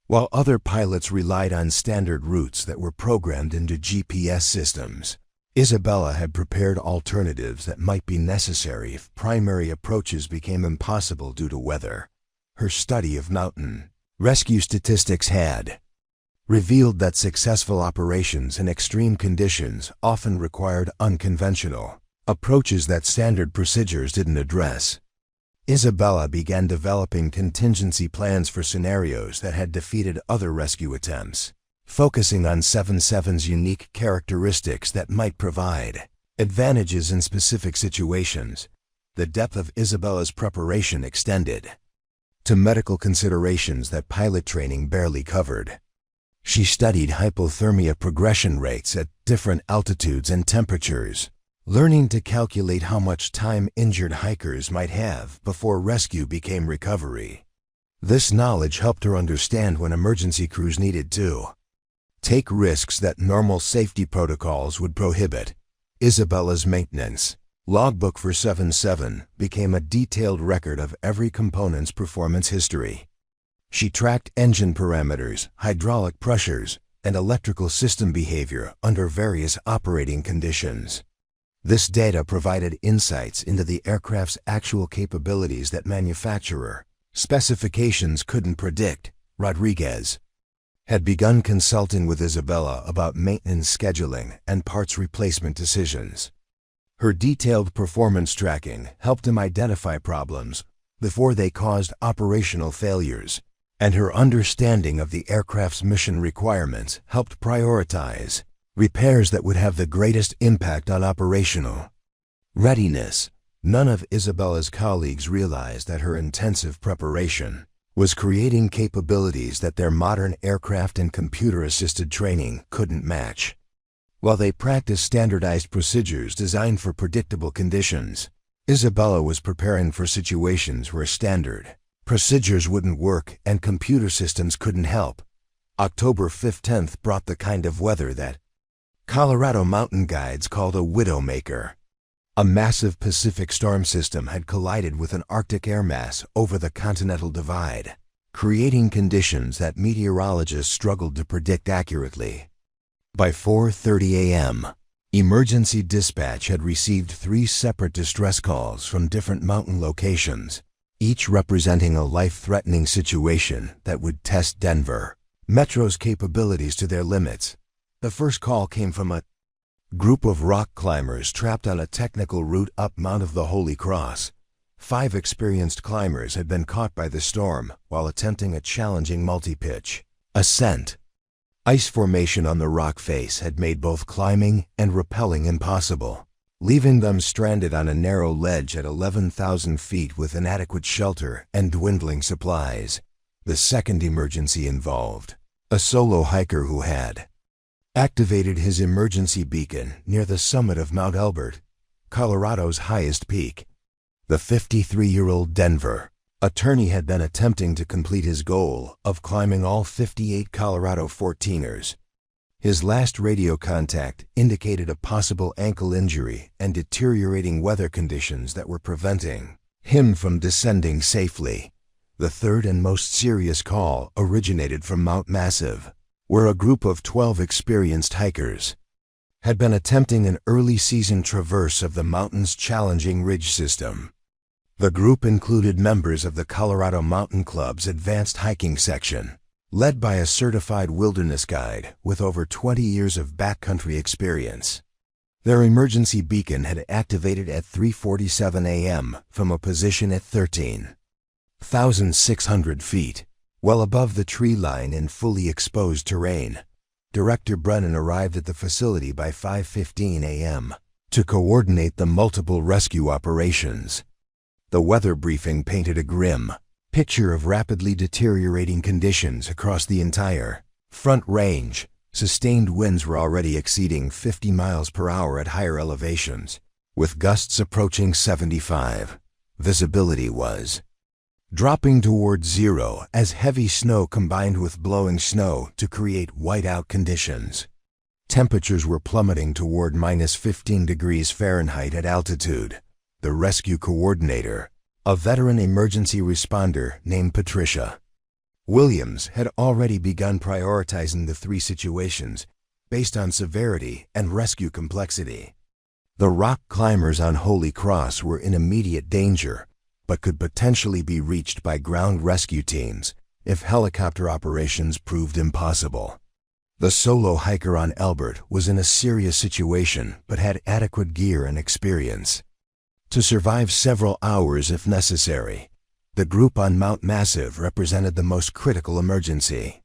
While other pilots relied on standard routes that were programmed into GPS systems, Isabella had prepared alternatives that might be necessary if primary approaches became impossible due to weather. Her study of mountain rescue statistics had revealed that successful operations in extreme conditions often required unconventional approaches that standard procedures didn't address. Isabella began developing contingency plans for scenarios that had defeated other rescue attempts, focusing on 777's unique characteristics that might provide advantages in specific situations. The depth of Isabella's preparation extended to medical considerations that pilot training barely covered. She studied hypothermia progression rates at different altitudes and temperatures, learning to calculate how much time injured hikers might have before rescue became recovery. This knowledge helped her understand when emergency crews needed to take risks that normal safety protocols would prohibit. Isabella's maintenance logbook for 777 became a detailed record of every component's performance history. She tracked engine parameters, hydraulic pressures, and electrical system behavior under various operating conditions. This data provided insights into the aircraft's actual capabilities that manufacturer specifications couldn't predict. Rodriguez had begun consulting with Isabella about maintenance scheduling and parts replacement decisions. Her detailed performance tracking helped him identify problems before they caused operational failures, and her understanding of the aircraft's mission requirements helped prioritize repairs that would have the greatest impact on operational readiness. None of Isabella's colleagues realized that her intensive preparation was creating capabilities that their modern aircraft and computer-assisted training couldn't match. While they practiced standardized procedures designed for predictable conditions, Isabella was preparing for situations where standard procedures wouldn't work and computer systems couldn't help. October 15th brought the kind of weather that Colorado mountain guides called a widowmaker. A massive Pacific storm system had collided with an Arctic air mass over the continental divide, creating conditions that meteorologists struggled to predict accurately. By 4:30 a.m., emergency dispatch had received 3 separate distress calls from different mountain locations, each representing a life-threatening situation that would test Denver Metro's capabilities to their limits. The first call came from a group of rock climbers trapped on a technical route up Mount of the Holy Cross. 5 experienced climbers had been caught by the storm while attempting a challenging multi-pitch ascent. Ice formation on the rock face had made both climbing and rappelling impossible, leaving them stranded on a narrow ledge at 11,000 feet with inadequate shelter and dwindling supplies. The second emergency involved a solo hiker who had activated his emergency beacon near the summit of Mount Elbert, Colorado's highest peak. The 53-year-old Denver attorney had been attempting to complete his goal of climbing all 58 Colorado 14ers. His last radio contact indicated a possible ankle injury and deteriorating weather conditions that were preventing him from descending safely. The third and most serious call originated from Mount Massive, where a group of 12 experienced hikers had been attempting an early-season traverse of the mountain's challenging ridge system. The group included members of the Colorado Mountain Club's advanced hiking section, led by a certified wilderness guide with over 20 years of backcountry experience. Their emergency beacon had activated at 3:47 a.m. from a position at 13,600 feet, well above the tree line in fully exposed terrain. Director Brennan arrived at the facility by 5:15 a.m. to coordinate the multiple rescue operations. The weather briefing painted a grim picture of rapidly deteriorating conditions across the entire Front Range. Sustained winds were already exceeding 50 miles per hour at higher elevations, with gusts approaching 75. Visibility was dropping toward zero as heavy snow combined with blowing snow to create whiteout conditions. Temperatures were plummeting toward -15 degrees Fahrenheit at altitude. The rescue coordinator, a veteran emergency responder named Patricia Williams, had already begun prioritizing the 3 situations based on severity and rescue complexity. The rock climbers on Holy Cross were in immediate danger, but could potentially be reached by ground rescue teams if helicopter operations proved impossible. The solo hiker on Elbert was in a serious situation but had adequate gear and experience to survive several hours if necessary. The group on Mount Massive represented the most critical emergency.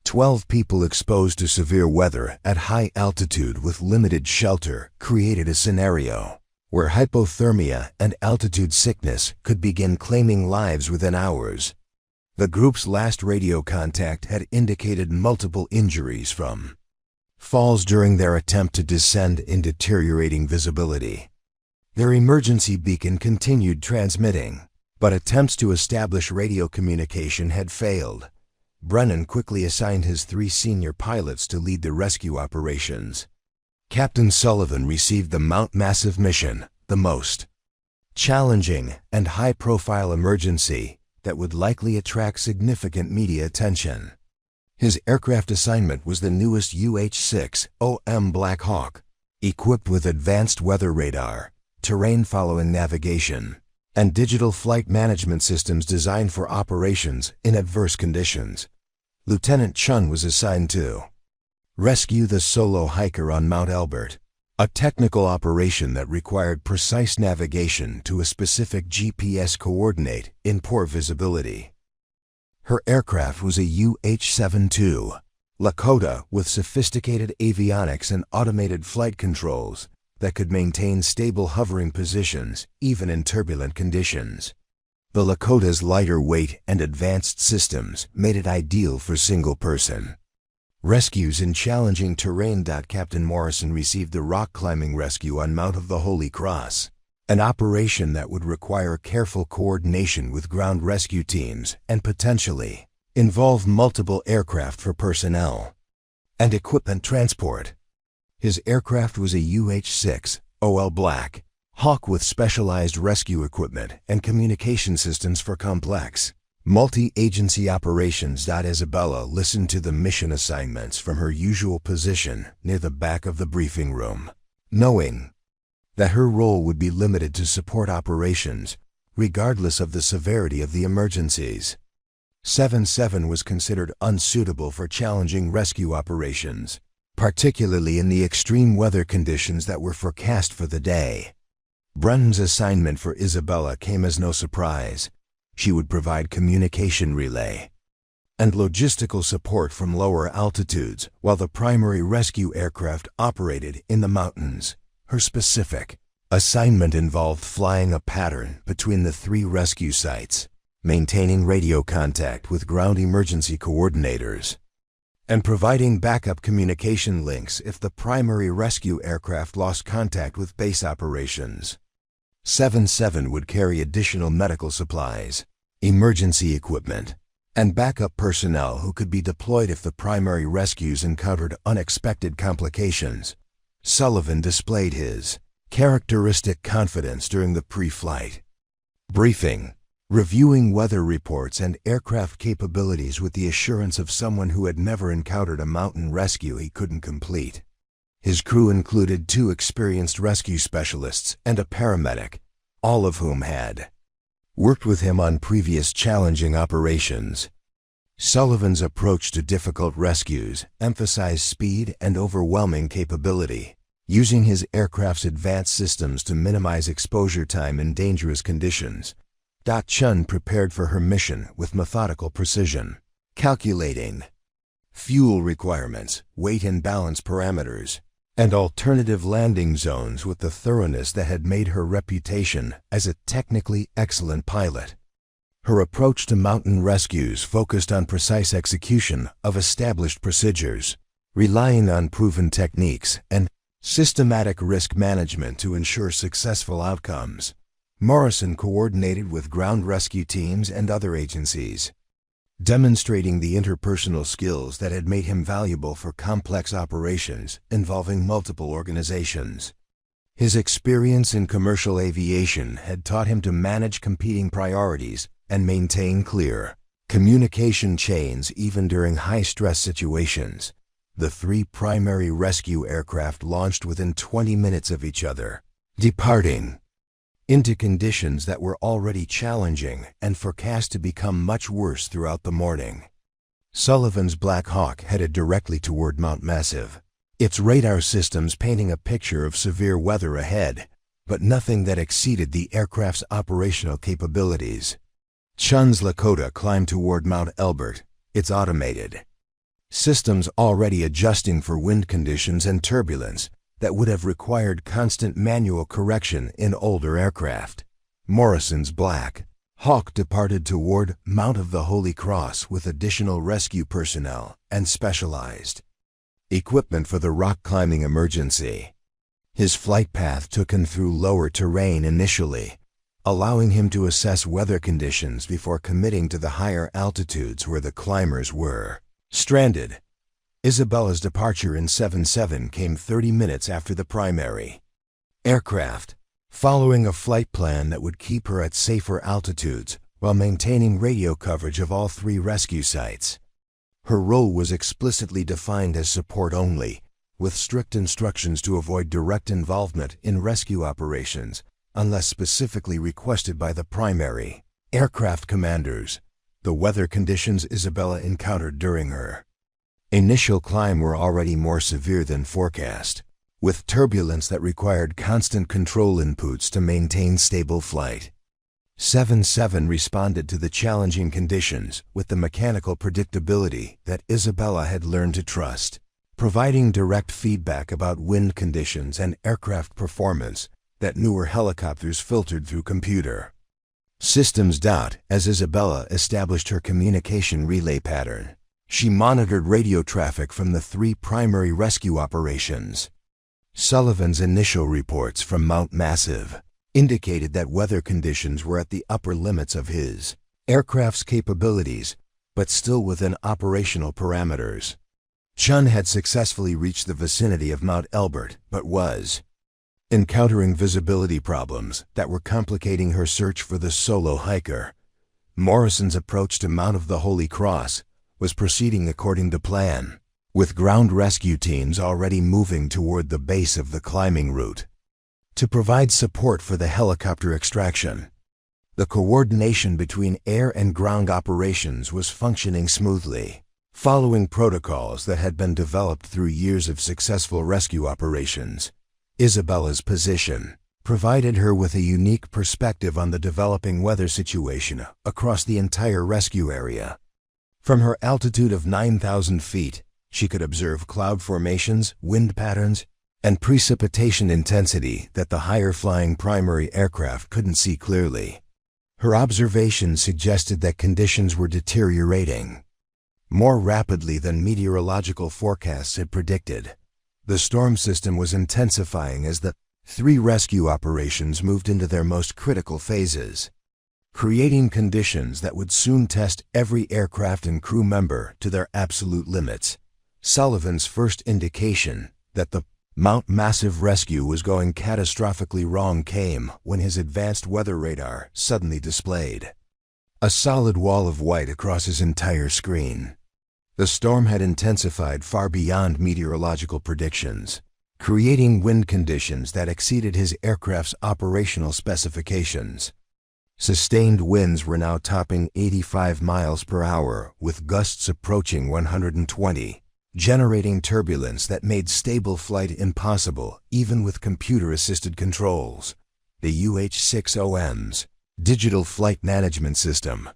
12 people exposed to severe weather at high altitude with limited shelter created a scenario where hypothermia and altitude sickness could begin claiming lives within hours. The group's last radio contact had indicated multiple injuries from falls during their attempt to descend in deteriorating visibility. Their emergency beacon continued transmitting, but attempts to establish radio communication had failed. Brennan quickly assigned his 3 senior pilots to lead the rescue operations. Captain Sullivan received the Mount Massive mission, the most challenging and high-profile emergency that would likely attract significant media attention. His aircraft assignment was the newest UH-6OM Black Hawk, equipped with advanced weather radar, terrain-following navigation, and digital flight management systems designed for operations in adverse conditions. Lieutenant Chun was assigned to rescue the solo hiker on Mount Elbert, a technical operation that required precise navigation to a specific GPS coordinate in poor visibility. Her aircraft was a UH-72 Lakota with sophisticated avionics and automated flight controls that could maintain stable hovering positions even in turbulent conditions. The Lakota's lighter weight and advanced systems made it ideal for single-person rescues in challenging terrain. Captain Morrison received the rock climbing rescue on Mount of the Holy Cross, an operation that would require careful coordination with ground rescue teams and potentially involve multiple aircraft for personnel and equipment transport. His aircraft was a UH-6 OL Black Hawk with specialized rescue equipment and communication systems for complex, multi-agency operations. Isabella listened to the mission assignments from her usual position near the back of the briefing room, knowing that her role would be limited to support operations, regardless of the severity of the emergencies. 7-7 was considered unsuitable for challenging rescue operations, particularly in the extreme weather conditions that were forecast for the day. Brennan's assignment for Isabella came as no surprise. She would provide communication relay and logistical support from lower altitudes while the primary rescue aircraft operated in the mountains. Her specific assignment involved flying a pattern between the 3 rescue sites, maintaining radio contact with ground emergency coordinators, and providing backup communication links if the primary rescue aircraft lost contact with base operations. 7-7 would carry additional medical supplies, emergency equipment, and backup personnel who could be deployed if the primary rescues encountered unexpected complications. Sullivan displayed his characteristic confidence during the pre-flight briefing, reviewing weather reports and aircraft capabilities with the assurance of someone who had never encountered a mountain rescue he couldn't complete. His crew included 2 experienced rescue specialists and a paramedic, all of whom had worked with him on previous challenging operations. Sullivan's approach to difficult rescues emphasized speed and overwhelming capability, using his aircraft's advanced systems to minimize exposure time in dangerous conditions. Chun prepared for her mission with methodical precision, calculating fuel requirements, weight and balance parameters, and alternative landing zones with the thoroughness that had made her reputation as a technically excellent pilot. Her approach to mountain rescues focused on precise execution of established procedures, relying on proven techniques and systematic risk management to ensure successful outcomes. Morrison coordinated with ground rescue teams and other agencies, demonstrating the interpersonal skills that had made him valuable for complex operations involving multiple organizations. His experience in commercial aviation had taught him to manage competing priorities and maintain clear communication chains even during high-stress situations. The 3 primary rescue aircraft launched within 20 minutes of each other, departing into conditions that were already challenging and forecast to become much worse throughout the morning. Sullivan's Black Hawk headed directly toward Mount Massive, its radar systems painting a picture of severe weather ahead, but nothing that exceeded the aircraft's operational capabilities. Chun's Lakota climbed toward Mount Elbert, its automated systems already adjusting for wind conditions and turbulence that would have required constant manual correction in older aircraft. Morrison's Black Hawk departed toward Mount of the Holy Cross with additional rescue personnel and specialized equipment for the rock climbing emergency. His flight path took him through lower terrain initially, allowing him to assess weather conditions before committing to the higher altitudes where the climbers were stranded. Isabella's departure in 7-7 came 30 minutes after the primary aircraft, following a flight plan that would keep her at safer altitudes while maintaining radio coverage of all 3 rescue sites. Her role was explicitly defined as support only, with strict instructions to avoid direct involvement in rescue operations unless specifically requested by the primary aircraft commanders. The weather conditions Isabella encountered during her initial climb were already more severe than forecast, with turbulence that required constant control inputs to maintain stable flight. 7-7 responded to the challenging conditions with the mechanical predictability that Isabella had learned to trust, providing direct feedback about wind conditions and aircraft performance that newer helicopters filtered through computer systems. As Isabella established her communication relay pattern, she monitored radio traffic from the 3 primary rescue operations. Sullivan's initial reports from Mount Massive indicated that weather conditions were at the upper limits of his aircraft's capabilities, but still within operational parameters. Chun had successfully reached the vicinity of Mount Elbert, but was Encountering visibility problems that were complicating her search for the solo hiker, Morrison's approach to Mount of the Holy Cross was proceeding according to plan, with ground rescue teams already moving toward the base of the climbing route to provide support for the helicopter extraction. The coordination between air and ground operations was functioning smoothly, following protocols that had been developed through years of successful rescue operations. Isabella's position provided her with a unique perspective on the developing weather situation across the entire rescue area. From her altitude of 9,000 feet, she could observe cloud formations, wind patterns, and precipitation intensity that the higher-flying primary aircraft couldn't see clearly. Her observations suggested that conditions were deteriorating more rapidly than meteorological forecasts had predicted. The storm system was intensifying as the 3 rescue operations moved into their most critical phases, creating conditions that would soon test every aircraft and crew member to their absolute limits. Sullivan's first indication that the Mount Massive rescue was going catastrophically wrong came when his advanced weather radar suddenly displayed a solid wall of white across his entire screen. The storm had intensified far beyond meteorological predictions, creating wind conditions that exceeded his aircraft's operational specifications. Sustained winds were now topping 85 miles per hour, with gusts approaching 120, generating turbulence that made stable flight impossible even with computer-assisted controls. The UH-6OM's Digital Flight Management System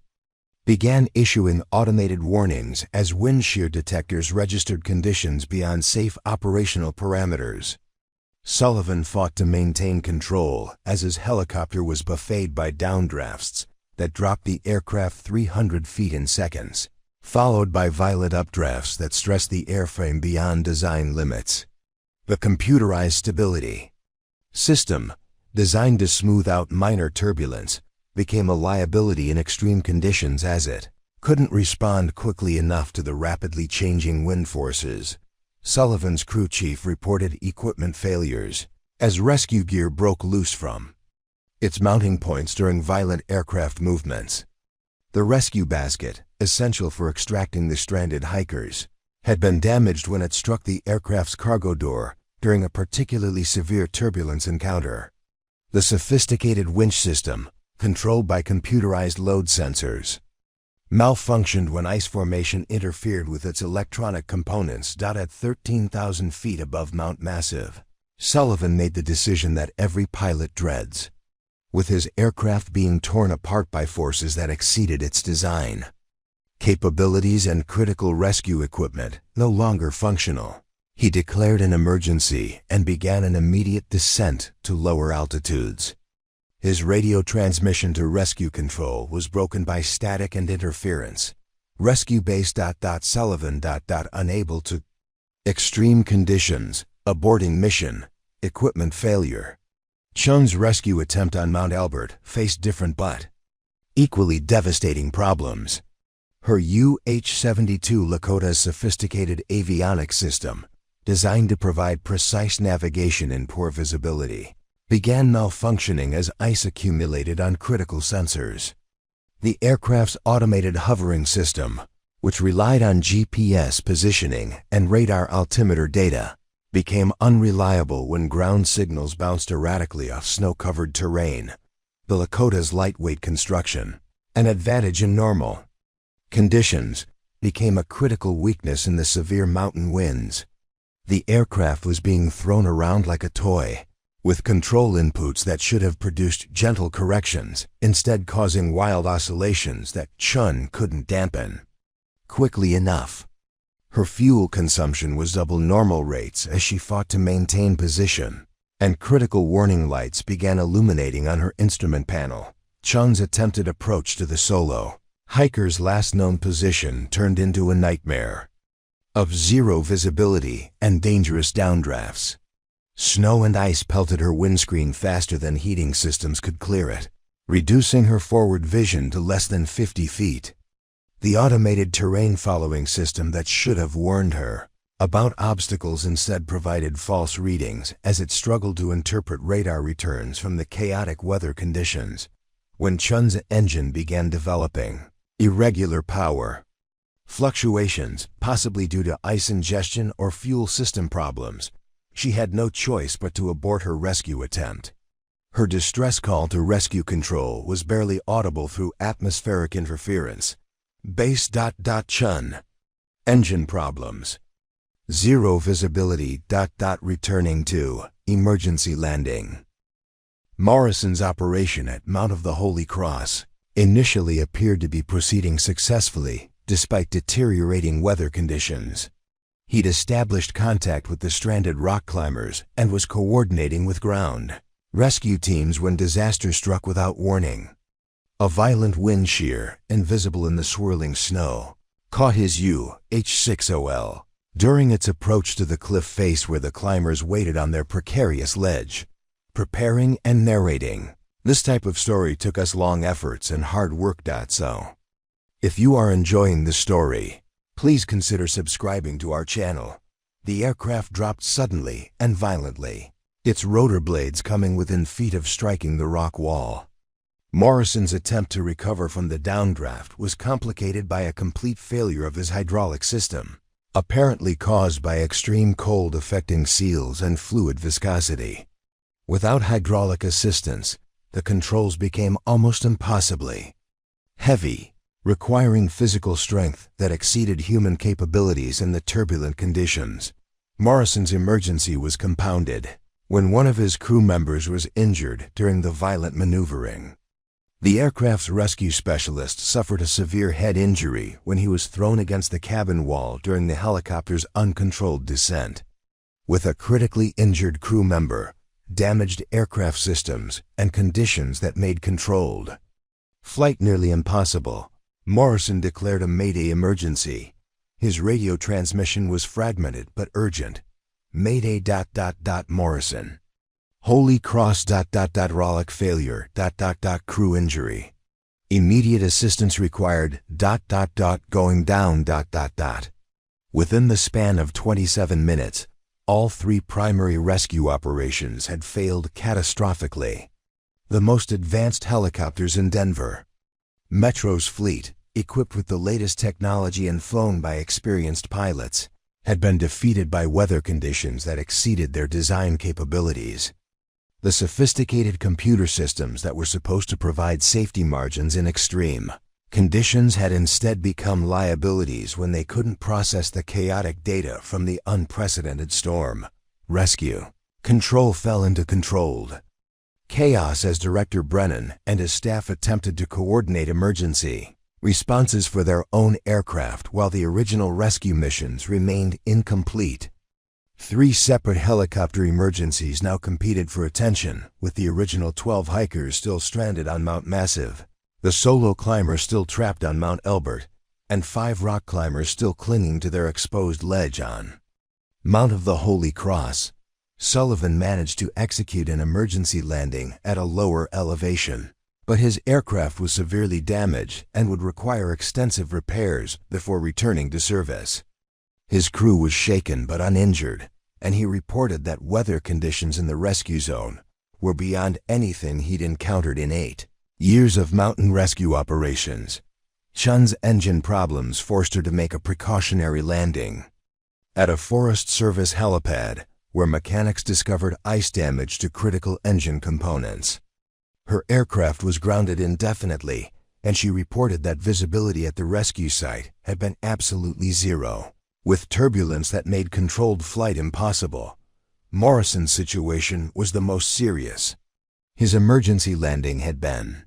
began issuing automated warnings as wind shear detectors registered conditions beyond safe operational parameters. Sullivan fought to maintain control as his helicopter was buffeted by downdrafts that dropped the aircraft 300 feet in seconds, followed by violent updrafts that stressed the airframe beyond design limits. The computerized stability system, designed to smooth out minor turbulence, became a liability in extreme conditions as it couldn't respond quickly enough to the rapidly changing wind forces. Sullivan's crew chief reported equipment failures as rescue gear broke loose from its mounting points during violent aircraft movements. The rescue basket, essential for extracting the stranded hikers, had been damaged when it struck the aircraft's cargo door during a particularly severe turbulence encounter. The sophisticated winch system, controlled by computerized load sensors, malfunctioned when ice formation interfered with its electronic components. At 13,000 feet above Mount Massive, Sullivan made the decision that every pilot dreads, with his aircraft being torn apart by forces that exceeded its design capabilities and critical rescue equipment no longer functional. He declared an emergency and began an immediate descent to lower altitudes. His radio transmission to rescue control was broken by static and interference. Rescue base. Sullivan. Unable to. Extreme conditions, aborting mission, equipment failure. Chung's rescue attempt on Mount Albert faced different but equally devastating problems. Her UH-72 Lakota's sophisticated avionics system, designed to provide precise navigation in poor visibility, began malfunctioning as ice accumulated on critical sensors. The aircraft's automated hovering system, which relied on GPS positioning and radar altimeter data, became unreliable when ground signals bounced erratically off snow-covered terrain. The Lakota's lightweight construction, an advantage in normal conditions, became a critical weakness in the severe mountain winds. The aircraft was being thrown around like a toy, with control inputs that should have produced gentle corrections, instead causing wild oscillations that Chun couldn't dampen quickly enough. Her fuel consumption was double normal rates as she fought to maintain position, and critical warning lights began illuminating on her instrument panel. Chun's attempted approach to the solo hiker's last known position turned into a nightmare of zero visibility and dangerous downdrafts. Snow and ice pelted her windscreen faster than heating systems could clear it, reducing her forward vision to less than 50 feet. The automated terrain following system that should have warned her About obstacles instead provided false readings as it struggled to interpret radar returns from the chaotic weather conditions. When Chun's engine began developing irregular power fluctuations, possibly due to ice ingestion or fuel system problems, she had no choice but to abort her rescue attempt. Her distress call to rescue control was barely audible through atmospheric interference. Base. Chun. Engine problems. Zero visibility. Returning to emergency landing. Morrison's operation at Mount of the Holy Cross initially appeared to be proceeding successfully despite deteriorating weather conditions. He'd established contact with the stranded rock climbers and was coordinating with ground rescue teams when disaster struck without warning. A violent wind shear, invisible in the swirling snow, caught his UH-60L during its approach to the cliff face where the climbers waited on their precarious ledge, preparing and narrating. This type of story took us long efforts and hard work. So, if you are enjoying the story, please consider subscribing to our channel. The aircraft dropped suddenly and violently, its rotor blades coming within feet of striking the rock wall. Morrison's attempt to recover from the downdraft was complicated by a complete failure of his hydraulic system, apparently caused by extreme cold affecting seals and fluid viscosity. Without hydraulic assistance, the controls became almost impossibly heavy, requiring physical strength that exceeded human capabilities in the turbulent conditions. Morrison's emergency was compounded when one of his crew members was injured during the violent maneuvering. The aircraft's rescue specialist suffered a severe head injury when he was thrown against the cabin wall during the helicopter's uncontrolled descent. With a critically injured crew member, damaged aircraft systems, and conditions that made controlled flight nearly impossible, Morrison declared a Mayday emergency. His radio transmission was fragmented but urgent. Mayday. Morrison. Holy Cross. Hydraulic failure. Crew injury. Immediate assistance required. Going down. Within the span of 27 minutes, all three primary rescue operations had failed catastrophically. The most advanced helicopters in Denver, Metro's fleet, equipped with the latest technology and flown by experienced pilots, had been defeated by weather conditions that exceeded their design capabilities. The sophisticated computer systems that were supposed to provide safety margins in extreme conditions had instead become liabilities when they couldn't process the chaotic data from the unprecedented storm. Rescue control fell into controlled chaos as Director Brennan and his staff attempted to coordinate emergency responses for their own aircraft while the original rescue missions remained incomplete. 3 separate helicopter emergencies now competed for attention, with the original 12 hikers still stranded on Mount Massive, the solo climber still trapped on Mount Elbert, and 5 rock climbers still clinging to their exposed ledge on Mount of the Holy Cross. Sullivan managed to execute an emergency landing at a lower elevation, but his aircraft was severely damaged and would require extensive repairs before returning to service. His crew was shaken but uninjured, and he reported that weather conditions in the rescue zone were beyond anything he'd encountered in 8 years of mountain rescue operations. Chun's engine problems forced her to make a precautionary landing at a Forest Service helipad, where mechanics discovered ice damage to critical engine components. Her aircraft was grounded indefinitely, and she reported that visibility at the rescue site had been absolutely zero, with turbulence that made controlled flight impossible. Morrison's situation was the most serious. His emergency landing had been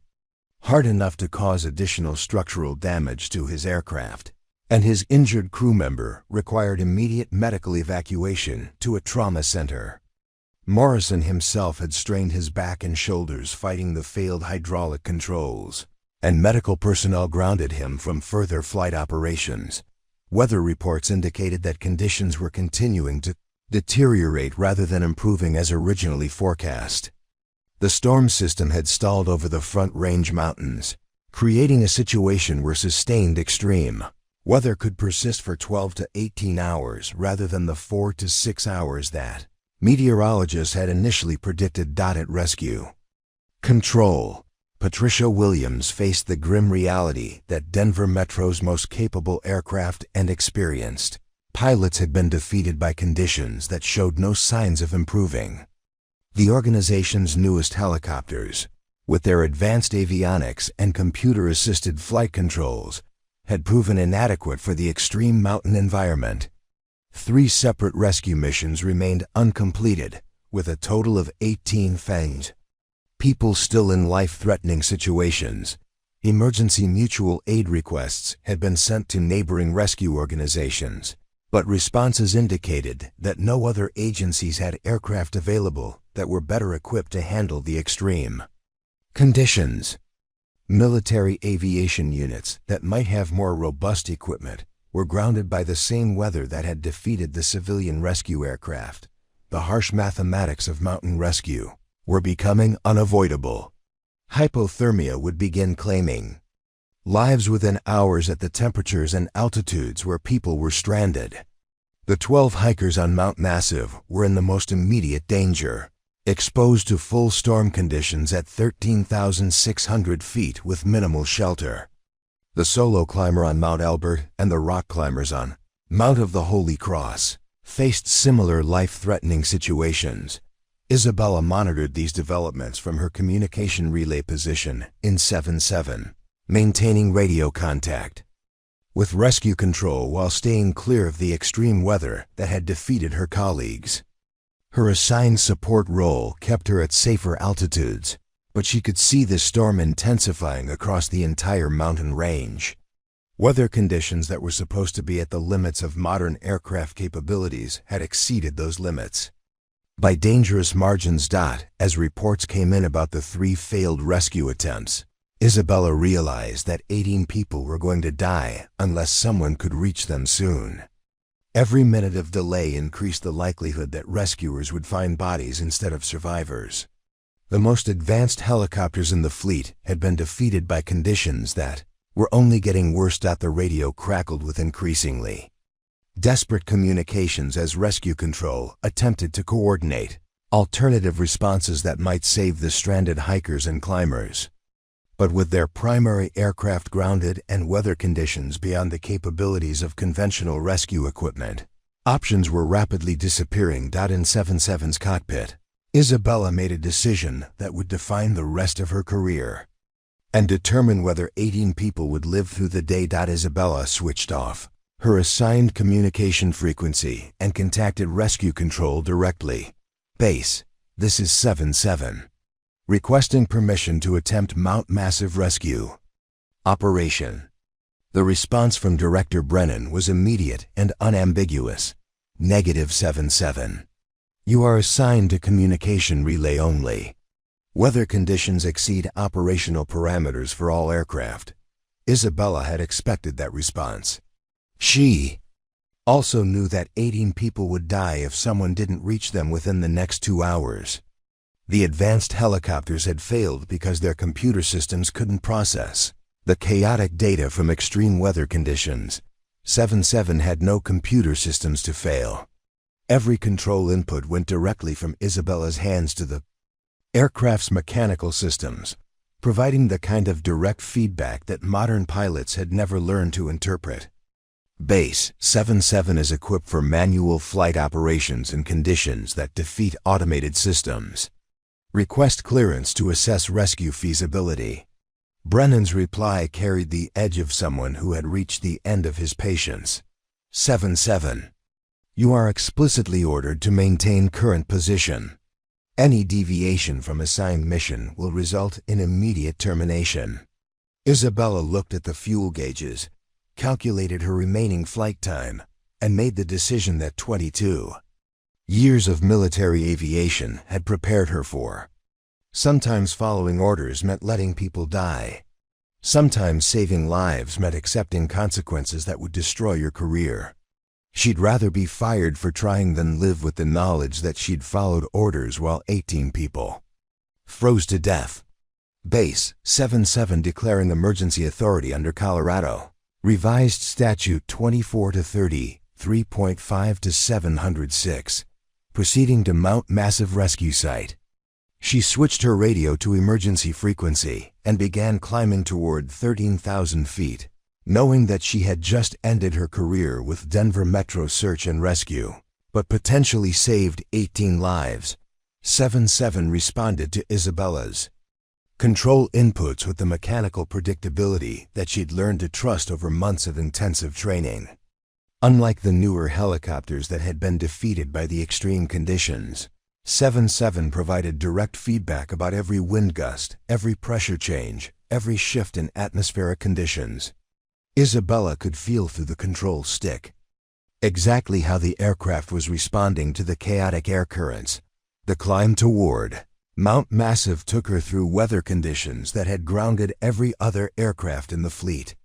hard enough to cause additional structural damage to his aircraft, and his injured crew member required immediate medical evacuation to a trauma center. Morrison himself had strained his back and shoulders fighting the failed hydraulic controls, and medical personnel grounded him from further flight operations. Weather reports indicated that conditions were continuing to deteriorate rather than improving as originally forecast. The storm system had stalled over the Front Range Mountains, creating a situation where sustained extreme Weather could persist for 12 to 18 hours rather than the 4 to 6 hours that meteorologists had initially predicted. At rescue control, Patricia Williams faced the grim reality that Denver Metro's most capable aircraft and experienced pilots had been defeated by conditions that showed no signs of improving. The organization's newest helicopters, with their advanced avionics and computer-assisted flight controls, had proven inadequate for the extreme mountain environment. 3 separate rescue missions remained uncompleted, with a total of 18 FANGs. People still in life-threatening situations. Emergency mutual aid requests had been sent to neighboring rescue organizations, but responses indicated that no other agencies had aircraft available that were better equipped to handle the extreme conditions. Military aviation units that might have more robust equipment were grounded by the same weather that had defeated the civilian rescue aircraft. The harsh mathematics of mountain rescue were becoming unavoidable. Hypothermia would begin claiming lives within hours at the temperatures and altitudes where people were stranded. The 12 hikers on Mount Massive were in the most immediate danger, exposed to full storm conditions at 13,600 feet with minimal shelter. The solo climber on Mount Elbert and the rock climbers on Mount of the Holy Cross faced similar life-threatening situations. Isabella monitored these developments from her communication relay position in 7-7, maintaining radio contact with rescue control while staying clear of the extreme weather that had defeated her colleagues. Her assigned support role kept her at safer altitudes, but she could see the storm intensifying across the entire mountain range. Weather conditions that were supposed to be at the limits of modern aircraft capabilities had exceeded those limits by dangerous margins. As reports came in about the 3 failed rescue attempts, Isabella realized that 18 people were going to die unless someone could reach them soon. Every minute of delay increased the likelihood that rescuers would find bodies instead of survivors. The most advanced helicopters in the fleet had been defeated by conditions that were only getting worse. The radio crackled with increasingly desperate communications as rescue control attempted to coordinate alternative responses that might save the stranded hikers and climbers. But with their primary aircraft grounded and weather conditions beyond the capabilities of conventional rescue equipment, options were rapidly disappearing. In 7-7's cockpit, Isabella made a decision that would define the rest of her career and determine whether 18 people would live through the day. Isabella switched off her assigned communication frequency and contacted rescue control directly. Base, this is 7-7. Requesting permission to attempt Mount Massive rescue operation. The response from Director Brennan was immediate and unambiguous. -7-7. You are assigned to communication relay only. Weather conditions exceed operational parameters for all aircraft. Isabella had expected that response. She also knew that 18 people would die if someone didn't reach them within the next 2 hours. The advanced helicopters had failed because their computer systems couldn't process the chaotic data from extreme weather conditions. 7-7 had no computer systems to fail. Every control input went directly from Isabella's hands to the aircraft's mechanical systems, providing the kind of direct feedback that modern pilots had never learned to interpret. Base 7-7 is equipped for manual flight operations in conditions that defeat automated systems. Request clearance to assess rescue feasibility. Brennan's reply carried the edge of someone who had reached the end of his patience. 7-7. You are explicitly ordered to maintain current position. Any deviation from assigned mission will result in immediate termination. Isabella looked at the fuel gauges, calculated her remaining flight time, and made the decision that 22 years of military aviation had prepared her for. Sometimes following orders meant letting people die. Sometimes saving lives meant accepting consequences that would destroy your career. She'd rather be fired for trying than live with the knowledge that she'd followed orders while 18 people froze to death. Base 7-7 declaring emergency authority under Colorado. Revised Statute 24-30, 3.5-706. Proceeding to Mount Massive Rescue Site. She switched her radio to emergency frequency and began climbing toward 13,000 feet, knowing that she had just ended her career with Denver Metro Search and Rescue, but potentially saved 18 lives. 7-7 responded to Isabella's control inputs with the mechanical predictability that she'd learned to trust over months of intensive training. Unlike the newer helicopters that had been defeated by the extreme conditions, 7-7 provided direct feedback about every wind gust, every pressure change, every shift in atmospheric conditions. Isabella could feel through the control stick exactly how the aircraft was responding to the chaotic air currents. The climb toward Mount Massive took her through weather conditions that had grounded every other aircraft in the fleet.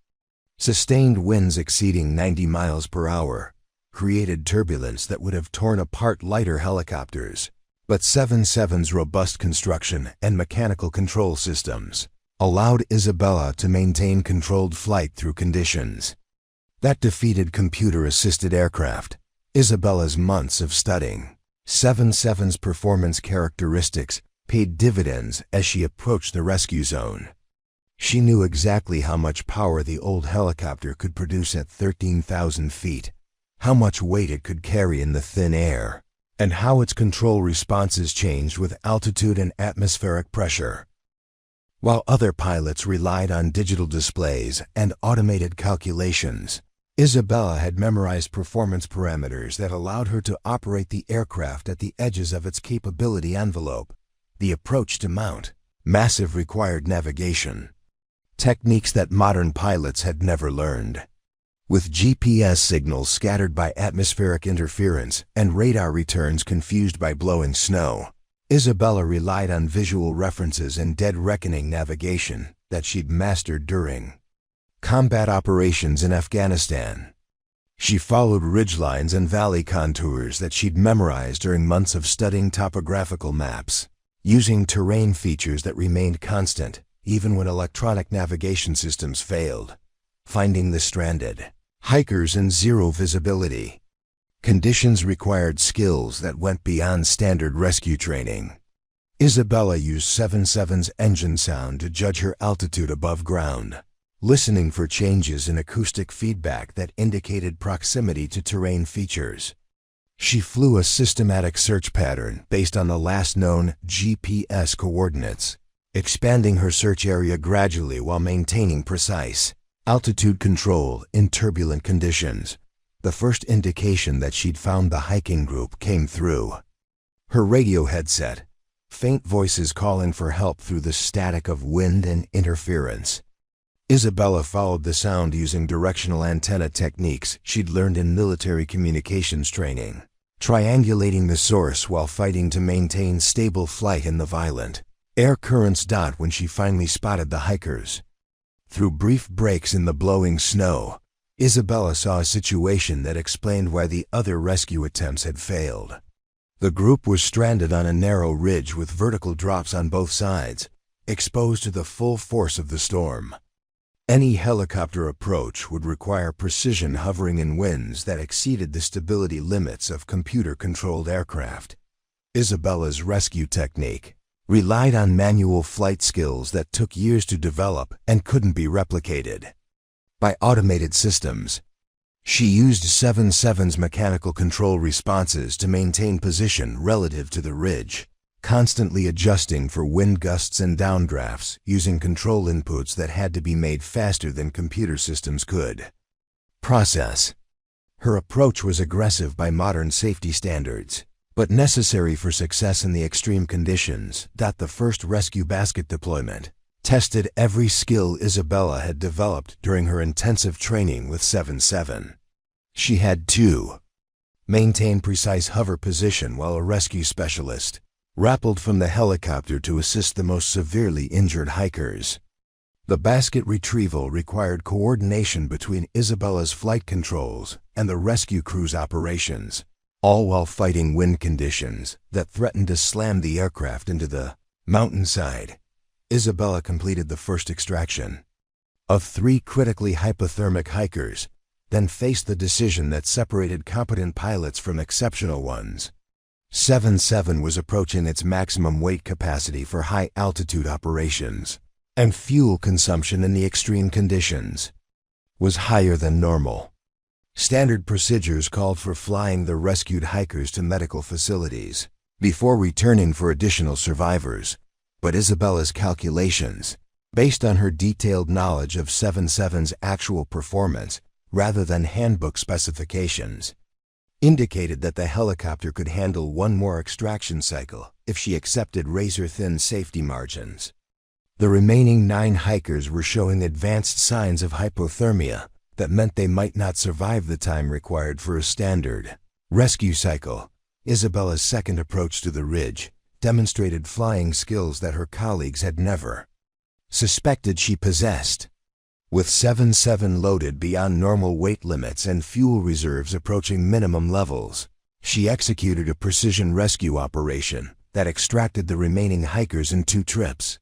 Sustained winds exceeding 90 miles per hour created turbulence that would have torn apart lighter helicopters. But 7-7's robust construction and mechanical control systems allowed Isabella to maintain controlled flight through conditions that defeated computer-assisted aircraft. Isabella's months of studying 7-7's performance characteristics paid dividends as she approached the rescue zone. She knew exactly how much power the old helicopter could produce at 13,000 feet, how much weight it could carry in the thin air, and how its control responses changed with altitude and atmospheric pressure. While other pilots relied on digital displays and automated calculations, Isabella had memorized performance parameters that allowed her to operate the aircraft at the edges of its capability envelope. The approach to Mount Massive required navigation techniques that modern pilots had never learned. With GPS signals scattered by atmospheric interference and radar returns confused by blowing snow, Isabella relied on visual references and dead reckoning navigation that she'd mastered during combat operations in Afghanistan. She followed ridgelines and valley contours that she'd memorized during months of studying topographical maps, using terrain features that remained constant even when electronic navigation systems failed. Finding the stranded hikers in zero visibility. Conditions required skills that went beyond standard rescue training. Isabella used 7-7's engine sound to judge her altitude above ground, listening for changes in acoustic feedback that indicated proximity to terrain features. She flew a systematic search pattern based on the last known GPS coordinates, expanding her search area gradually while maintaining precise altitude control in turbulent conditions. The first indication that she'd found the hiking group came through her radio headset, faint voices calling for help through the static of wind and interference. Isabella followed the sound using directional antenna techniques she'd learned in military communications training, triangulating the source while fighting to maintain stable flight in the violent air currents. When she finally spotted the hikers through brief breaks in the blowing snow, Isabella saw a situation that explained why the other rescue attempts had failed. The group was stranded on a narrow ridge with vertical drops on both sides, exposed to the full force of the storm. Any helicopter approach would require precision hovering in winds that exceeded the stability limits of computer-controlled aircraft. Isabella's rescue technique relied on manual flight skills that took years to develop and couldn't be replicated by automated systems. She used 7-7's mechanical control responses to maintain position relative to the ridge, constantly adjusting for wind gusts and downdrafts using control inputs that had to be made faster than computer systems could process. Her approach was aggressive by modern safety standards, but necessary for success in the extreme conditions. The first rescue basket deployment tested every skill Isabella had developed during her intensive training with 7-7. She had to maintain precise hover position while a rescue specialist rappelled from the helicopter to assist the most severely injured hikers. The basket retrieval required coordination between Isabella's flight controls and the rescue crew's operations, all while fighting wind conditions that threatened to slam the aircraft into the mountainside. Isabella completed the first extraction of 3 critically hypothermic hikers, then faced the decision that separated competent pilots from exceptional ones. 77 was approaching its maximum weight capacity for high-altitude operations, and fuel consumption in the extreme conditions was higher than normal. Standard procedures called for flying the rescued hikers to medical facilities before returning for additional survivors, but Isabella's calculations, based on her detailed knowledge of 77's actual performance rather than handbook specifications, indicated that the helicopter could handle one more extraction cycle if she accepted razor-thin safety margins. The remaining 9 hikers were showing advanced signs of hypothermia that meant they might not survive the time required for a standard rescue cycle. Isabella's second approach to the ridge demonstrated flying skills that her colleagues had never suspected she possessed. With 77 loaded beyond normal weight limits and fuel reserves approaching minimum levels, she executed a precision rescue operation that extracted the remaining hikers in 2 trips.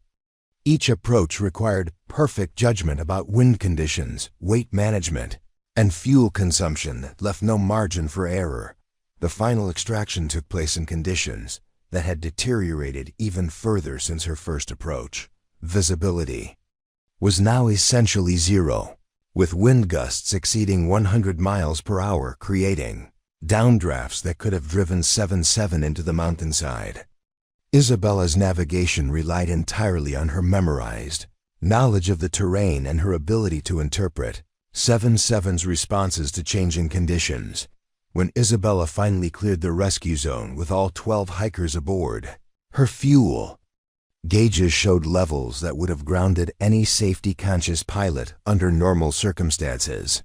Each approach required perfect judgment about wind conditions, weight management, and fuel consumption that left no margin for error. The final extraction took place in conditions that had deteriorated even further since her first approach. Visibility was now essentially zero, with wind gusts exceeding 100 miles per hour creating downdrafts that could have driven 77 into the mountainside. Isabella's navigation relied entirely on her memorized knowledge of the terrain and her ability to interpret 77's responses to changing conditions. When Isabella finally cleared the rescue zone with all 12 hikers aboard, her fuel gauges showed levels that would have grounded any safety-conscious pilot under normal circumstances.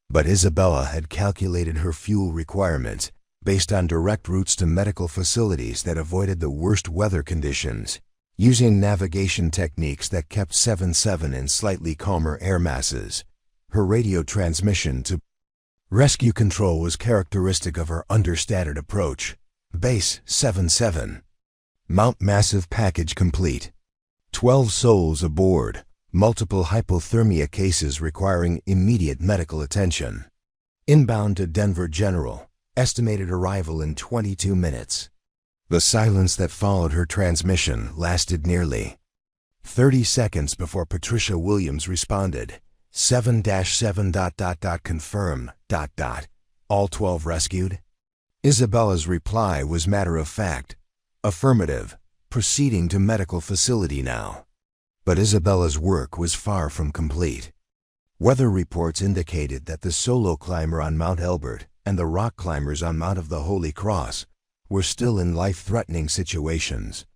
But Isabella had calculated her fuel requirements based on direct routes to medical facilities that avoided the worst weather conditions, using navigation techniques that kept 77 in slightly calmer air masses. Her radio transmission to rescue control was characteristic of her understated approach. Base 77. Mount massive package complete. 12 souls aboard, multiple hypothermia cases requiring immediate medical attention. Inbound to Denver General, estimated arrival in 22 minutes. The silence that followed her transmission lasted nearly 30 seconds before Patricia Williams responded. 7-7 ... confirm ... all 12 rescued? Isabella's reply was matter-of-fact. Affirmative, proceeding to medical facility now. But Isabella's work was far from complete. Weather reports indicated that the solo climber on Mount Elbert and the rock climbers on Mount of the Holy Cross were still in life-threatening situations.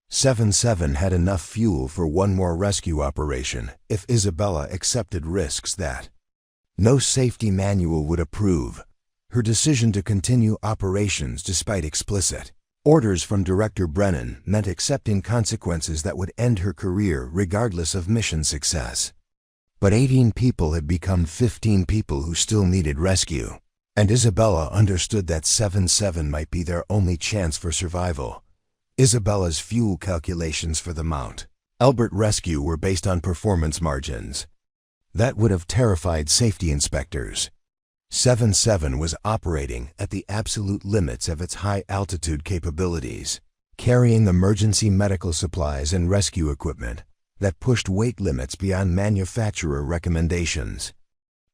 77 had enough fuel for one more rescue operation if Isabella accepted risks that no safety manual would approve. Her decision to continue operations despite explicit orders from Director Brennan meant accepting consequences that would end her career regardless of mission success. But 18 people had become 15 people who still needed rescue, and Isabella understood that 77 might be their only chance for survival. Isabella's fuel calculations for the Mount Elbert rescue were based on performance margins that would have terrified safety inspectors. 77 was operating at the absolute limits of its high-altitude capabilities, carrying emergency medical supplies and rescue equipment that pushed weight limits beyond manufacturer recommendations.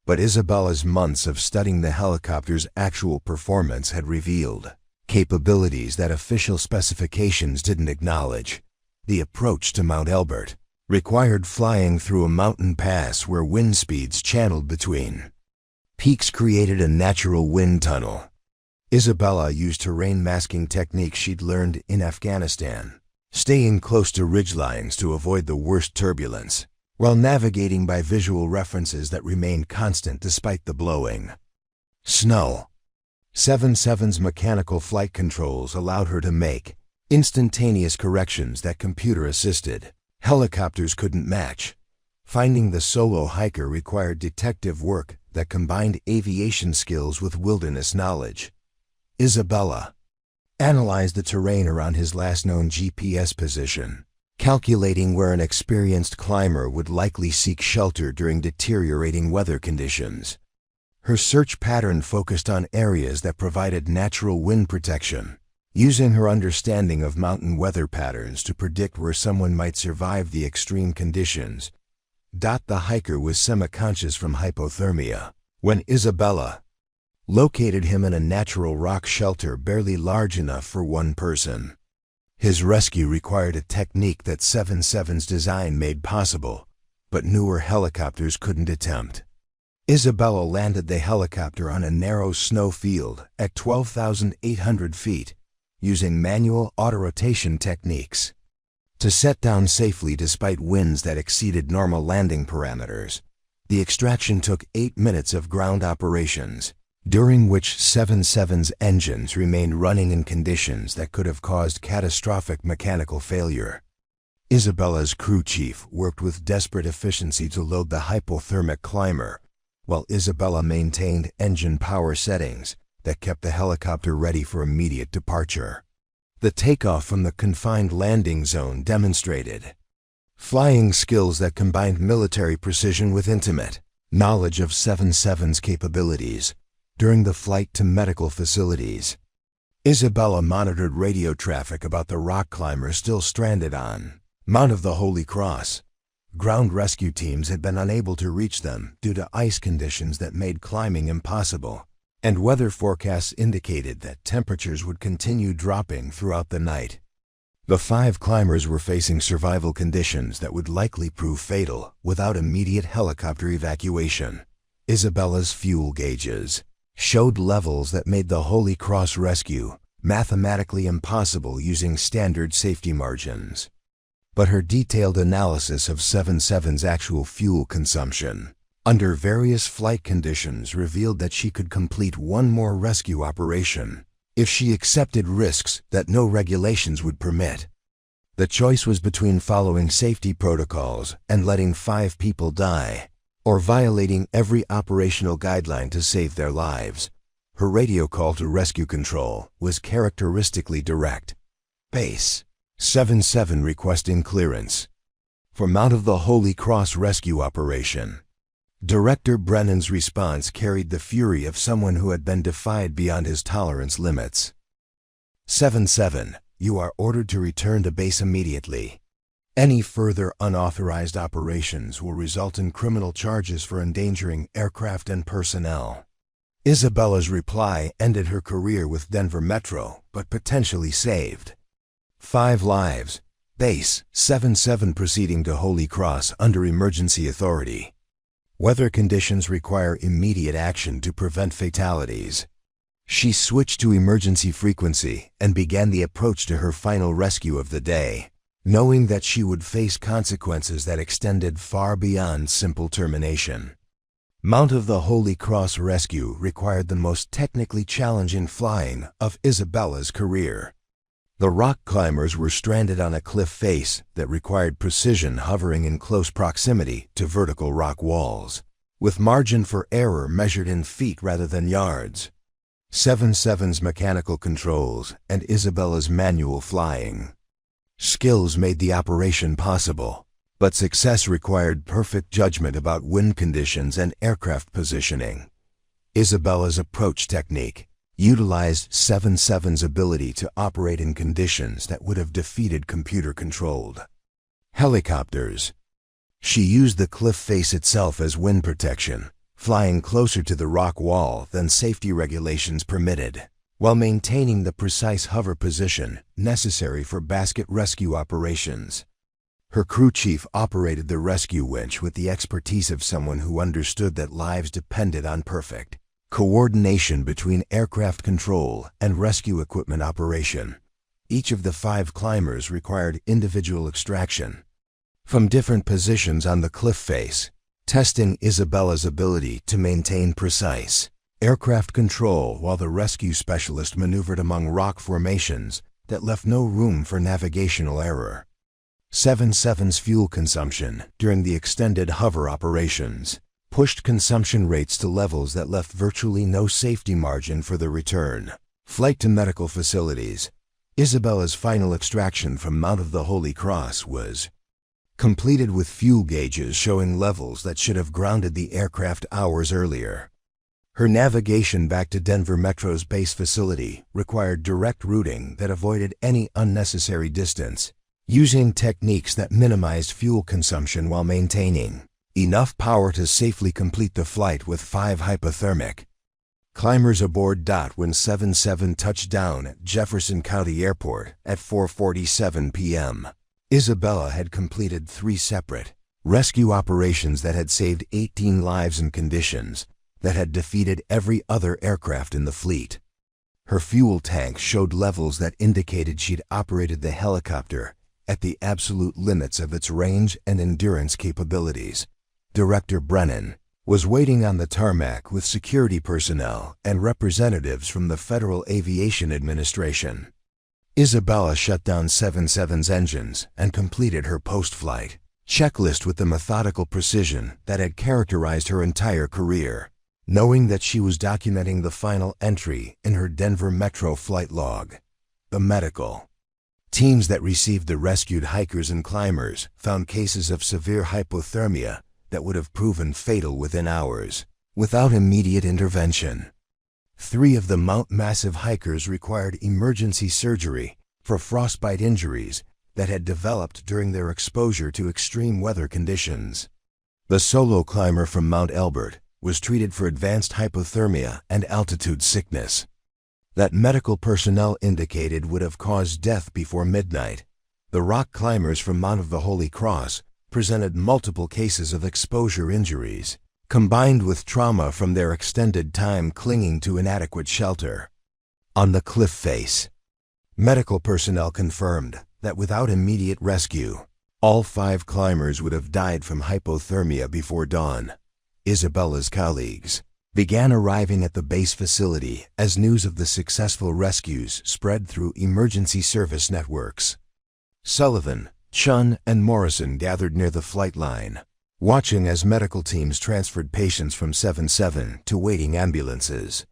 But Isabella's months of studying the helicopter's actual performance had revealed capabilities that official specifications didn't acknowledge. The approach to Mount Elbert required flying through a mountain pass where wind speeds channeled between peaks created a natural wind tunnel. Isabella used terrain masking techniques she'd learned in Afghanistan, staying close to ridgelines to avoid the worst turbulence, while navigating by visual references that remained constant despite the blowing snow. 77's mechanical flight controls allowed her to make instantaneous corrections that computer-assisted helicopters couldn't match. Finding the solo hiker required detective work that combined aviation skills with wilderness knowledge. Isabella analyzed the terrain around his last known GPS position, calculating where an experienced climber would likely seek shelter during deteriorating weather conditions. Her search pattern focused on areas that provided natural wind protection, using her understanding of mountain weather patterns to predict where someone might survive the extreme conditions. The hiker was semi-conscious from hypothermia when Isabella located him in a natural rock shelter barely large enough for one person. His rescue required a technique that 7.7's design made possible, but newer helicopters couldn't attempt. Isabella landed the helicopter on a narrow snow field at 12,800 feet, using manual autorotation techniques to set down safely despite winds that exceeded normal landing parameters. The extraction took 8 minutes of ground operations, during which 7.7's engines remained running in conditions that could have caused catastrophic mechanical failure. Isabella's crew chief worked with desperate efficiency to load the hypothermic climber, while Isabella maintained engine power settings that kept the helicopter ready for immediate departure. The takeoff from the confined landing zone demonstrated flying skills that combined military precision with intimate knowledge of 7.7's capabilities. During the flight to medical facilities, Isabella monitored radio traffic about the rock climber still stranded on Mount of the Holy Cross. Ground rescue teams had been unable to reach them due to ice conditions that made climbing impossible, and weather forecasts indicated that temperatures would continue dropping throughout the night. The 5 climbers were facing survival conditions that would likely prove fatal without immediate helicopter evacuation. Isabella's fuel gauges showed levels that made the Holy Cross rescue mathematically impossible using standard safety margins. But her detailed analysis of 7.7's actual fuel consumption under various flight conditions revealed that she could complete one more rescue operation if she accepted risks that no regulations would permit. The choice was between following safety protocols and letting 5 people die, or violating every operational guideline to save their lives. Her radio call to rescue control was characteristically direct. Base 7.7 requesting clearance for Mount of the Holy Cross rescue operation. Director Brennan's response carried the fury of someone who had been defied beyond his tolerance limits. 7.7, you are ordered to return to base immediately. Any further unauthorized operations will result in criminal charges for endangering aircraft and personnel. Isabella's reply ended her career with Denver Metro, but potentially saved 5 lives. Base 7.7 proceeding to Holy Cross under emergency authority. Weather conditions require immediate action to prevent fatalities. She switched to emergency frequency and began the approach to her final rescue of the day, knowing that she would face consequences that extended far beyond simple termination. Mount of the Holy Cross rescue required the most technically challenging flying of Isabella's career. The rock climbers were stranded on a cliff face that required precision hovering in close proximity to vertical rock walls, with margin for error measured in feet rather than yards. 7.7's mechanical controls and Isabella's manual flying skills made the operation possible, but success required perfect judgment about wind conditions and aircraft positioning. Isabella's approach technique utilized 7.7's ability to operate in conditions that would have defeated computer-controlled helicopters. She used the cliff face itself as wind protection, flying closer to the rock wall than safety regulations permitted, while maintaining the precise hover position necessary for basket rescue operations. Her crew chief operated the rescue winch with the expertise of someone who understood that lives depended on perfect coordination between aircraft control and rescue equipment operation. Each of the 5 climbers required individual extraction from different positions on the cliff face, testing Isabella's ability to maintain precise aircraft control while the rescue specialist maneuvered among rock formations that left no room for navigational error. 7.7's fuel consumption during the extended hover operations pushed consumption rates to levels that left virtually no safety margin for the return flight to medical facilities. Isabella's final extraction from Mount of the Holy Cross was completed with fuel gauges showing levels that should have grounded the aircraft hours earlier. Her navigation back to Denver Metro's base facility required direct routing that avoided any unnecessary distance, using techniques that minimized fuel consumption while maintaining enough power to safely complete the flight with 5 hypothermic climbers aboard. When 77 touched down at Jefferson County Airport at 4:47 p.m., Isabella had completed 3 separate rescue operations that had saved 18 lives in conditions that had defeated every other aircraft in the fleet. Her fuel tank showed levels that indicated she'd operated the helicopter at the absolute limits of its range and endurance capabilities. Director Brennan was waiting on the tarmac with security personnel and representatives from the Federal Aviation Administration. Isabella shut down 77's engines and completed her post-flight checklist with the methodical precision that had characterized her entire career, knowing that she was documenting the final entry in her Denver Metro flight log. The medical teams that received the rescued hikers and climbers found cases of severe hypothermia that would have proven fatal within hours, without immediate intervention. 3 of the Mount Massive hikers required emergency surgery for frostbite injuries that had developed during their exposure to extreme weather conditions. The solo climber from Mount Elbert was treated for advanced hypothermia and altitude sickness that medical personnel indicated would have caused death before midnight. The rock climbers from Mount of the Holy Cross presented multiple cases of exposure injuries, combined with trauma from their extended time clinging to inadequate shelter on the cliff face. Medical personnel confirmed that without immediate rescue, all 5 climbers would have died from hypothermia before dawn. Isabella's colleagues began arriving at the base facility as news of the successful rescues spread through emergency service networks. Sullivan, Chun, and Morrison gathered near the flight line, watching as medical teams transferred patients from 77 to waiting ambulances.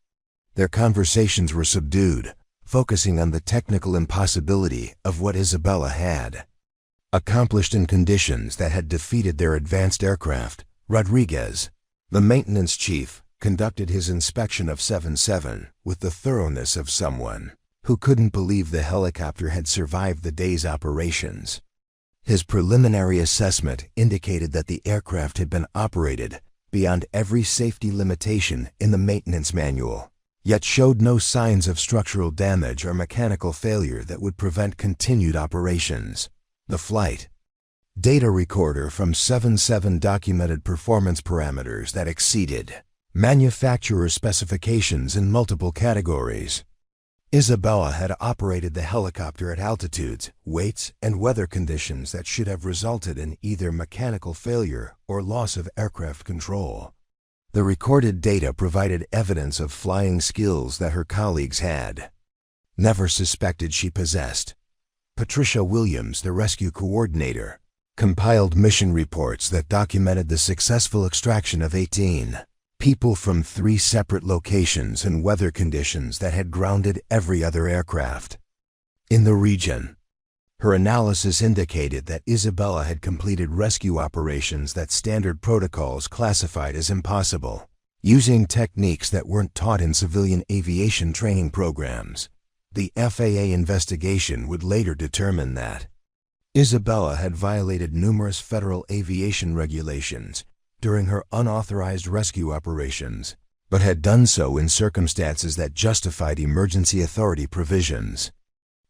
Their conversations were subdued, focusing on the technical impossibility of what Isabella had accomplished in conditions that had defeated their advanced aircraft. Rodriguez, the maintenance chief, conducted his inspection of 77 with the thoroughness of someone who couldn't believe the helicopter had survived the day's operations. His preliminary assessment indicated that the aircraft had been operated beyond every safety limitation in the maintenance manual, yet showed no signs of structural damage or mechanical failure that would prevent continued operations. The flight data recorder from 77 documented performance parameters that exceeded manufacturer specifications in multiple categories. Isabella had operated the helicopter at altitudes, weights, and weather conditions that should have resulted in either mechanical failure or loss of aircraft control. The recorded data provided evidence of flying skills that her colleagues had never suspected she possessed. Patricia Williams, the rescue coordinator, compiled mission reports that documented the successful extraction of 18 people from 3 separate locations and weather conditions that had grounded every other aircraft in the region. Her analysis indicated that Isabella had completed rescue operations that standard protocols classified as impossible, using techniques that weren't taught in civilian aviation training programs. The FAA investigation would later determine that Isabella had violated numerous federal aviation regulations during her unauthorized rescue operations, but had done so in circumstances that justified emergency authority provisions.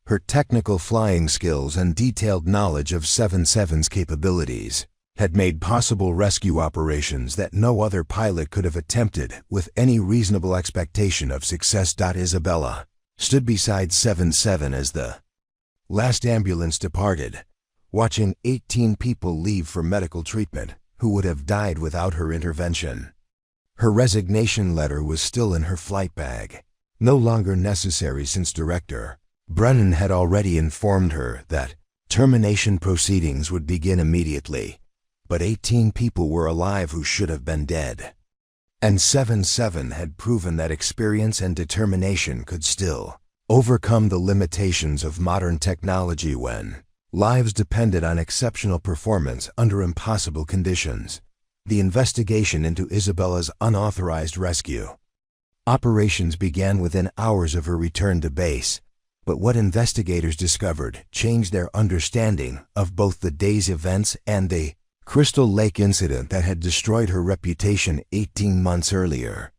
Her technical flying skills and detailed knowledge of 77's capabilities had made possible rescue operations that no other pilot could have attempted with any reasonable expectation of success. Isabella stood beside 77 as the last ambulance departed, watching 18 people leave for medical treatment who would have died without her intervention. Her resignation letter was still in her flight bag, no longer necessary since Director Brennan had already informed her that termination proceedings would begin immediately, but 18 people were alive who should have been dead. And 77 had proven that experience and determination could still overcome the limitations of modern technology when lives depended on exceptional performance under impossible conditions. The investigation into Isabella's unauthorized rescue operations began within hours of her return to base, but what investigators discovered changed their understanding of both the day's events and the Crystal Lake incident that had destroyed her reputation 18 months earlier.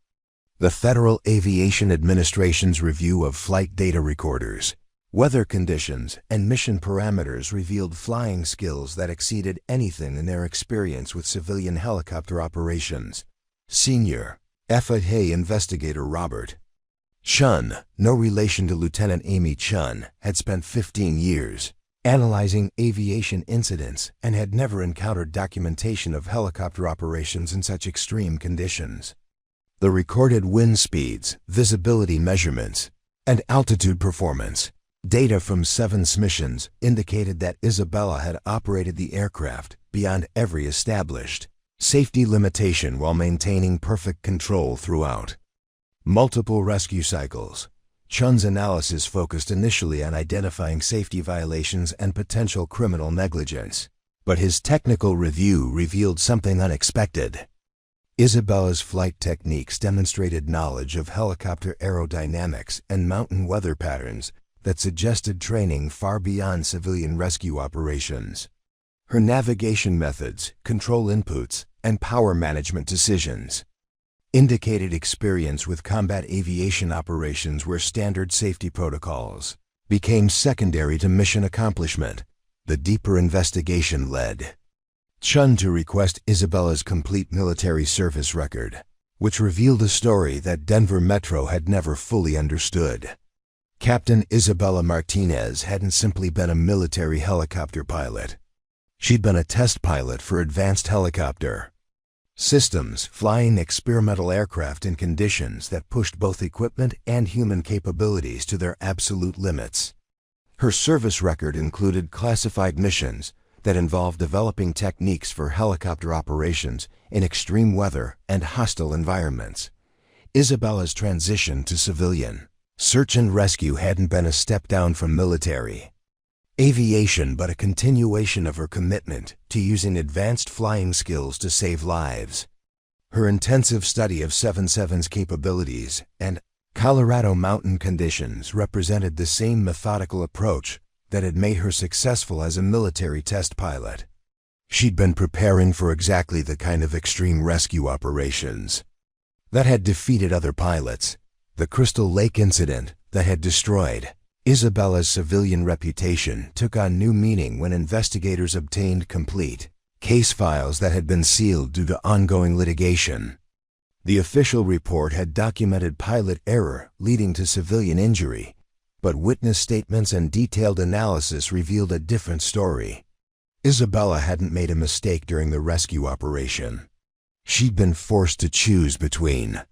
The Federal Aviation Administration's review of flight data recorders, weather conditions, and mission parameters revealed flying skills that exceeded anything in their experience with civilian helicopter operations. Senior FAA investigator Robert Chun, no relation to Lieutenant Amy Chun, had spent 15 years analyzing aviation incidents and had never encountered documentation of helicopter operations in such extreme conditions. The recorded wind speeds, visibility measurements, and altitude performance data from 7 missions indicated that Isabella had operated the aircraft beyond every established safety limitation while maintaining perfect control throughout multiple rescue cycles. Chun's analysis focused initially on identifying safety violations and potential criminal negligence, but his technical review revealed something unexpected. Isabella's flight techniques demonstrated knowledge of helicopter aerodynamics and mountain weather patterns that suggested training far beyond civilian rescue operations. Her navigation methods, control inputs, and power management decisions indicated experience with combat aviation operations where standard safety protocols became secondary to mission accomplishment. The deeper investigation led Chun to request Isabella's complete military service record, which revealed a story that Denver Metro had never fully understood. Captain Isabella Martinez hadn't simply been a military helicopter pilot. She'd been a test pilot for advanced helicopter systems, flying experimental aircraft in conditions that pushed both equipment and human capabilities to their absolute limits. Her service record included classified missions that involved developing techniques for helicopter operations in extreme weather and hostile environments. Isabella's transition to civilian search and rescue hadn't been a step down from military aviation, but a continuation of her commitment to using advanced flying skills to save lives. Her intensive study of 777's capabilities and Colorado mountain conditions represented the same methodical approach that had made her successful as a military test pilot. She'd been preparing for exactly the kind of extreme rescue operations that had defeated other pilots. The Crystal Lake incident that had destroyed Isabella's civilian reputation took on new meaning when investigators obtained complete case files that had been sealed due to ongoing litigation. The official report had documented pilot error leading to civilian injury, but witness statements and detailed analysis revealed a different story. Isabella hadn't made a mistake during the rescue operation. She'd been forced to choose between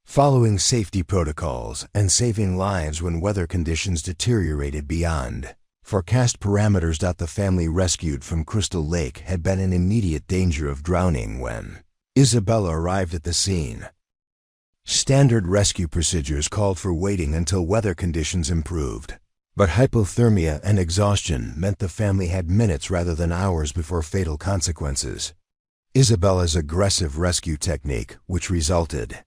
following safety protocols and saving lives when weather conditions deteriorated beyond forecast parameters. The family rescued from Crystal Lake had been in immediate danger of drowning when Isabella arrived at the scene. Standard rescue procedures called for waiting until weather conditions improved, but hypothermia and exhaustion meant the family had minutes rather than hours before fatal consequences. Isabella's aggressive rescue technique, which resulted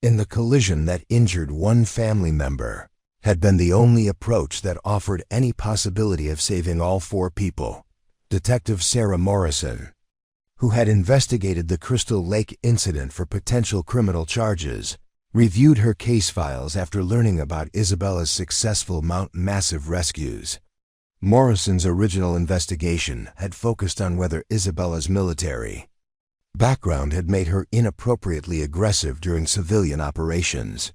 in the collision that injured one family member, had been the only approach that offered any possibility of saving all 4 people. Detective Sarah Morrison, who had investigated the Crystal Lake incident for potential criminal charges, reviewed her case files after learning about Isabella's successful massive rescues. Morrison's original investigation had focused on whether Isabella's military background had made her inappropriately aggressive during civilian operations.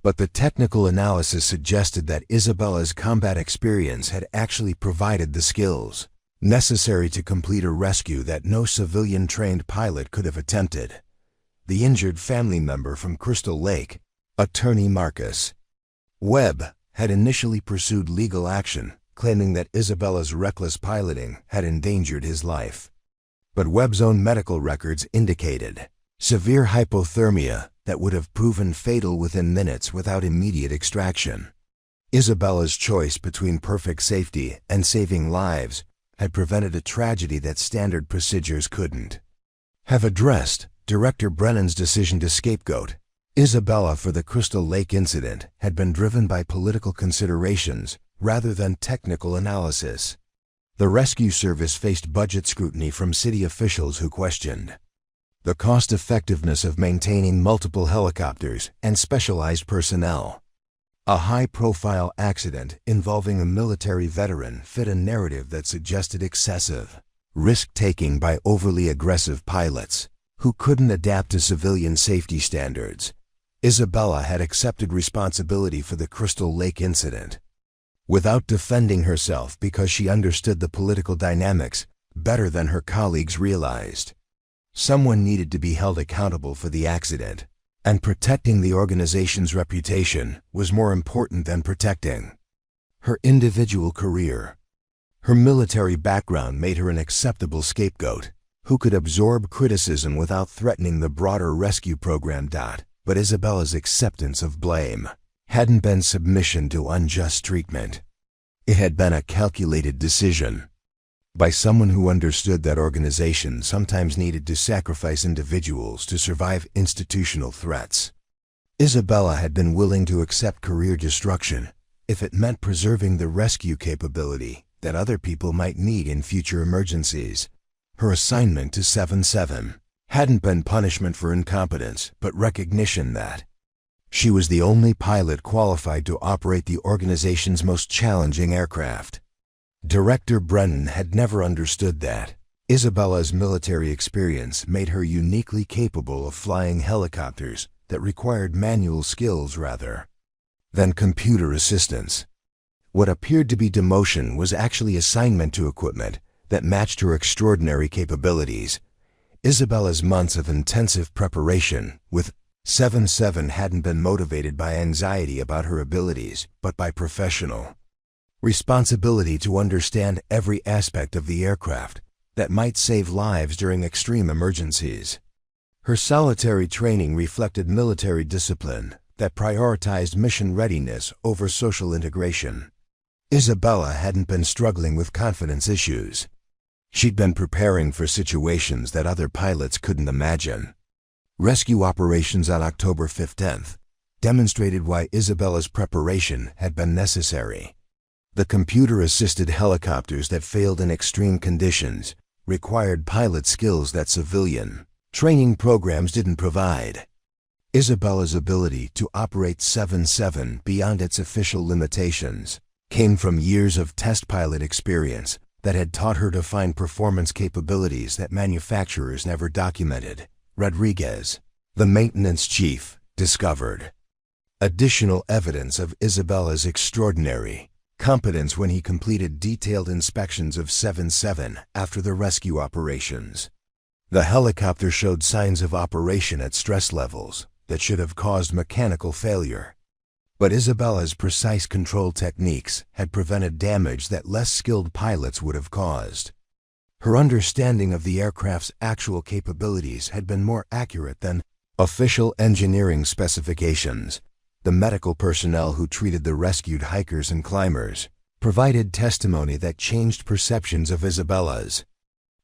But the technical analysis suggested that Isabella's combat experience had actually provided the skills necessary to complete a rescue that no civilian-trained pilot could have attempted. The injured family member from Crystal Lake, attorney Marcus Webb, had initially pursued legal action, claiming that Isabella's reckless piloting had endangered his life. But Webb's own medical records indicated severe hypothermia that would have proven fatal within minutes without immediate extraction. Isabella's choice between perfect safety and saving lives had prevented a tragedy that standard procedures couldn't have addressed. Director Brennan's decision to scapegoat Isabella for the Crystal Lake incident had been driven by political considerations rather than technical analysis. The rescue service faced budget scrutiny from city officials who questioned the cost-effectiveness of maintaining multiple helicopters and specialized personnel. A high-profile accident involving a military veteran fit a narrative that suggested excessive risk-taking by overly aggressive pilots who couldn't adapt to civilian safety standards. Isabella had accepted responsibility for the Crystal Lake incident without defending herself because she understood the political dynamics better than her colleagues realized. Someone needed to be held accountable for the accident, and protecting the organization's reputation was more important than protecting her individual career. Her military background made her an acceptable scapegoat who could absorb criticism without threatening the broader rescue program. But Isabella's acceptance of blame hadn't been submission to unjust treatment. It had been a calculated decision by someone who understood that organizations sometimes needed to sacrifice individuals to survive institutional threats. Isabella had been willing to accept career destruction if it meant preserving the rescue capability that other people might need in future emergencies. Her assignment to 7-7 hadn't been punishment for incompetence, but recognition that she was the only pilot qualified to operate the organization's most challenging aircraft. Director Brennan had never understood that Isabella's military experience made her uniquely capable of flying helicopters that required manual skills rather than computer assistance. What appeared to be demotion was actually assignment to equipment that matched her extraordinary capabilities. Isabella's months of intensive preparation with 7-7 hadn't been motivated by anxiety about her abilities, but by professional responsibility to understand every aspect of the aircraft that might save lives during extreme emergencies. Her solitary training reflected military discipline that prioritized mission readiness over social integration. Isabella hadn't been struggling with confidence issues. She'd been preparing for situations that other pilots couldn't imagine. Rescue operations on October 15th demonstrated why Isabella's preparation had been necessary. The computer-assisted helicopters that failed in extreme conditions required pilot skills that civilian training programs didn't provide. Isabella's ability to operate 7-7 beyond its official limitations came from years of test pilot experience that had taught her to find performance capabilities that manufacturers never documented. Rodriguez, the maintenance chief, discovered additional evidence of Isabella's extraordinary competence when he completed detailed inspections of 7-7 after the rescue operations. The helicopter showed signs of operation at stress levels that should have caused mechanical failure. But Isabella's precise control techniques had prevented damage that less skilled pilots would have caused. Her understanding of the aircraft's actual capabilities had been more accurate than official engineering specifications. The medical personnel who treated the rescued hikers and climbers provided testimony that changed perceptions of Isabella's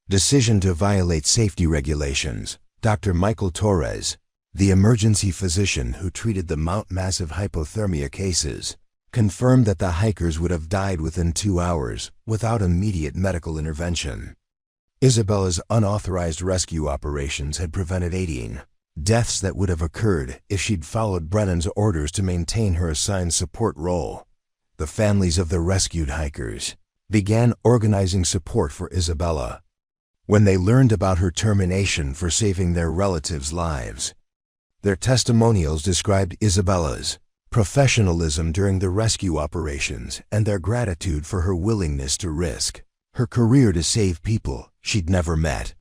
decision to violate safety regulations. Dr. Michael Torres, the emergency physician who treated the Mount Massive hypothermia cases, confirmed that the hikers would have died within 2 hours without immediate medical intervention. Isabella's unauthorized rescue operations had prevented 18 deaths that would have occurred if she'd followed Brennan's orders to maintain her assigned support role. The families of the rescued hikers began organizing support for Isabella when they learned about her termination for saving their relatives' lives. Their testimonials described Isabella's professionalism during the rescue operations and their gratitude for her willingness to risk her career to save people she'd never met.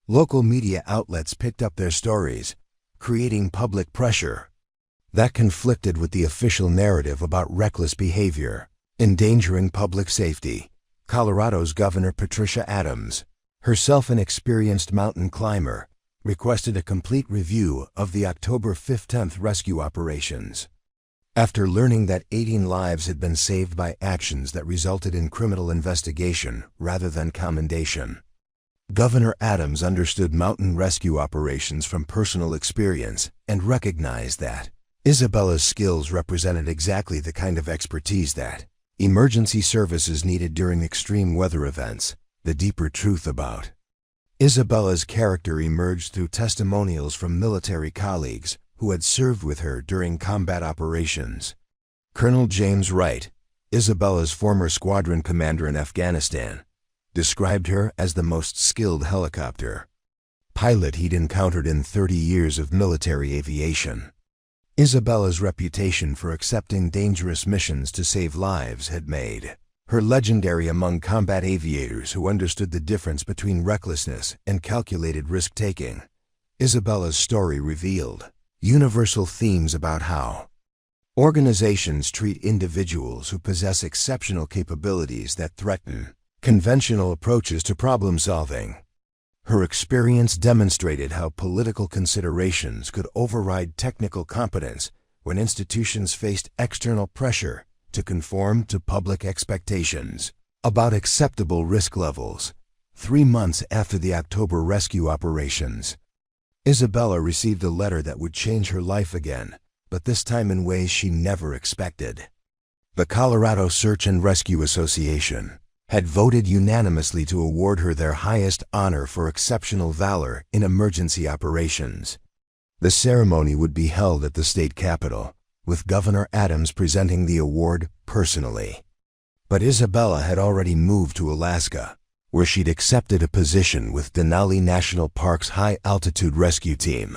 Local media outlets picked up their stories, creating public pressure that conflicted with the official narrative about reckless behavior, endangering public safety. Colorado's Governor Patricia Adams, herself an experienced mountain climber, requested a complete review of the October 15th rescue operations. After learning that 18 lives had been saved by actions that resulted in criminal investigation rather than commendation, Governor Adams understood mountain rescue operations from personal experience and recognized that Isabella's skills represented exactly the kind of expertise that emergency services needed during extreme weather events. The deeper truth about Isabella's character emerged through testimonials from military colleagues who had served with her during combat operations. Colonel James Wright, Isabella's former squadron commander in Afghanistan, described her as the most skilled helicopter pilot he'd encountered in 30 years of military aviation. Isabella's reputation for accepting dangerous missions to save lives had made her legendary among combat aviators who understood the difference between recklessness and calculated risk-taking. Isabella's story revealed universal themes about how organizations treat individuals who possess exceptional capabilities that threaten conventional approaches to problem-solving. Her experience demonstrated how political considerations could override technical competence when institutions faced external pressure to conform to public expectations about acceptable risk levels. 3 months after the October rescue operations, Isabella received a letter that would change her life again, but this time in ways she never expected. The Colorado Search and Rescue Association had voted unanimously to award her their highest honor for exceptional valor in emergency operations. The ceremony would be held at the state capitol, with Governor Adams presenting the award personally. But Isabella had already moved to Alaska, where she'd accepted a position with Denali National Park's high-altitude rescue team,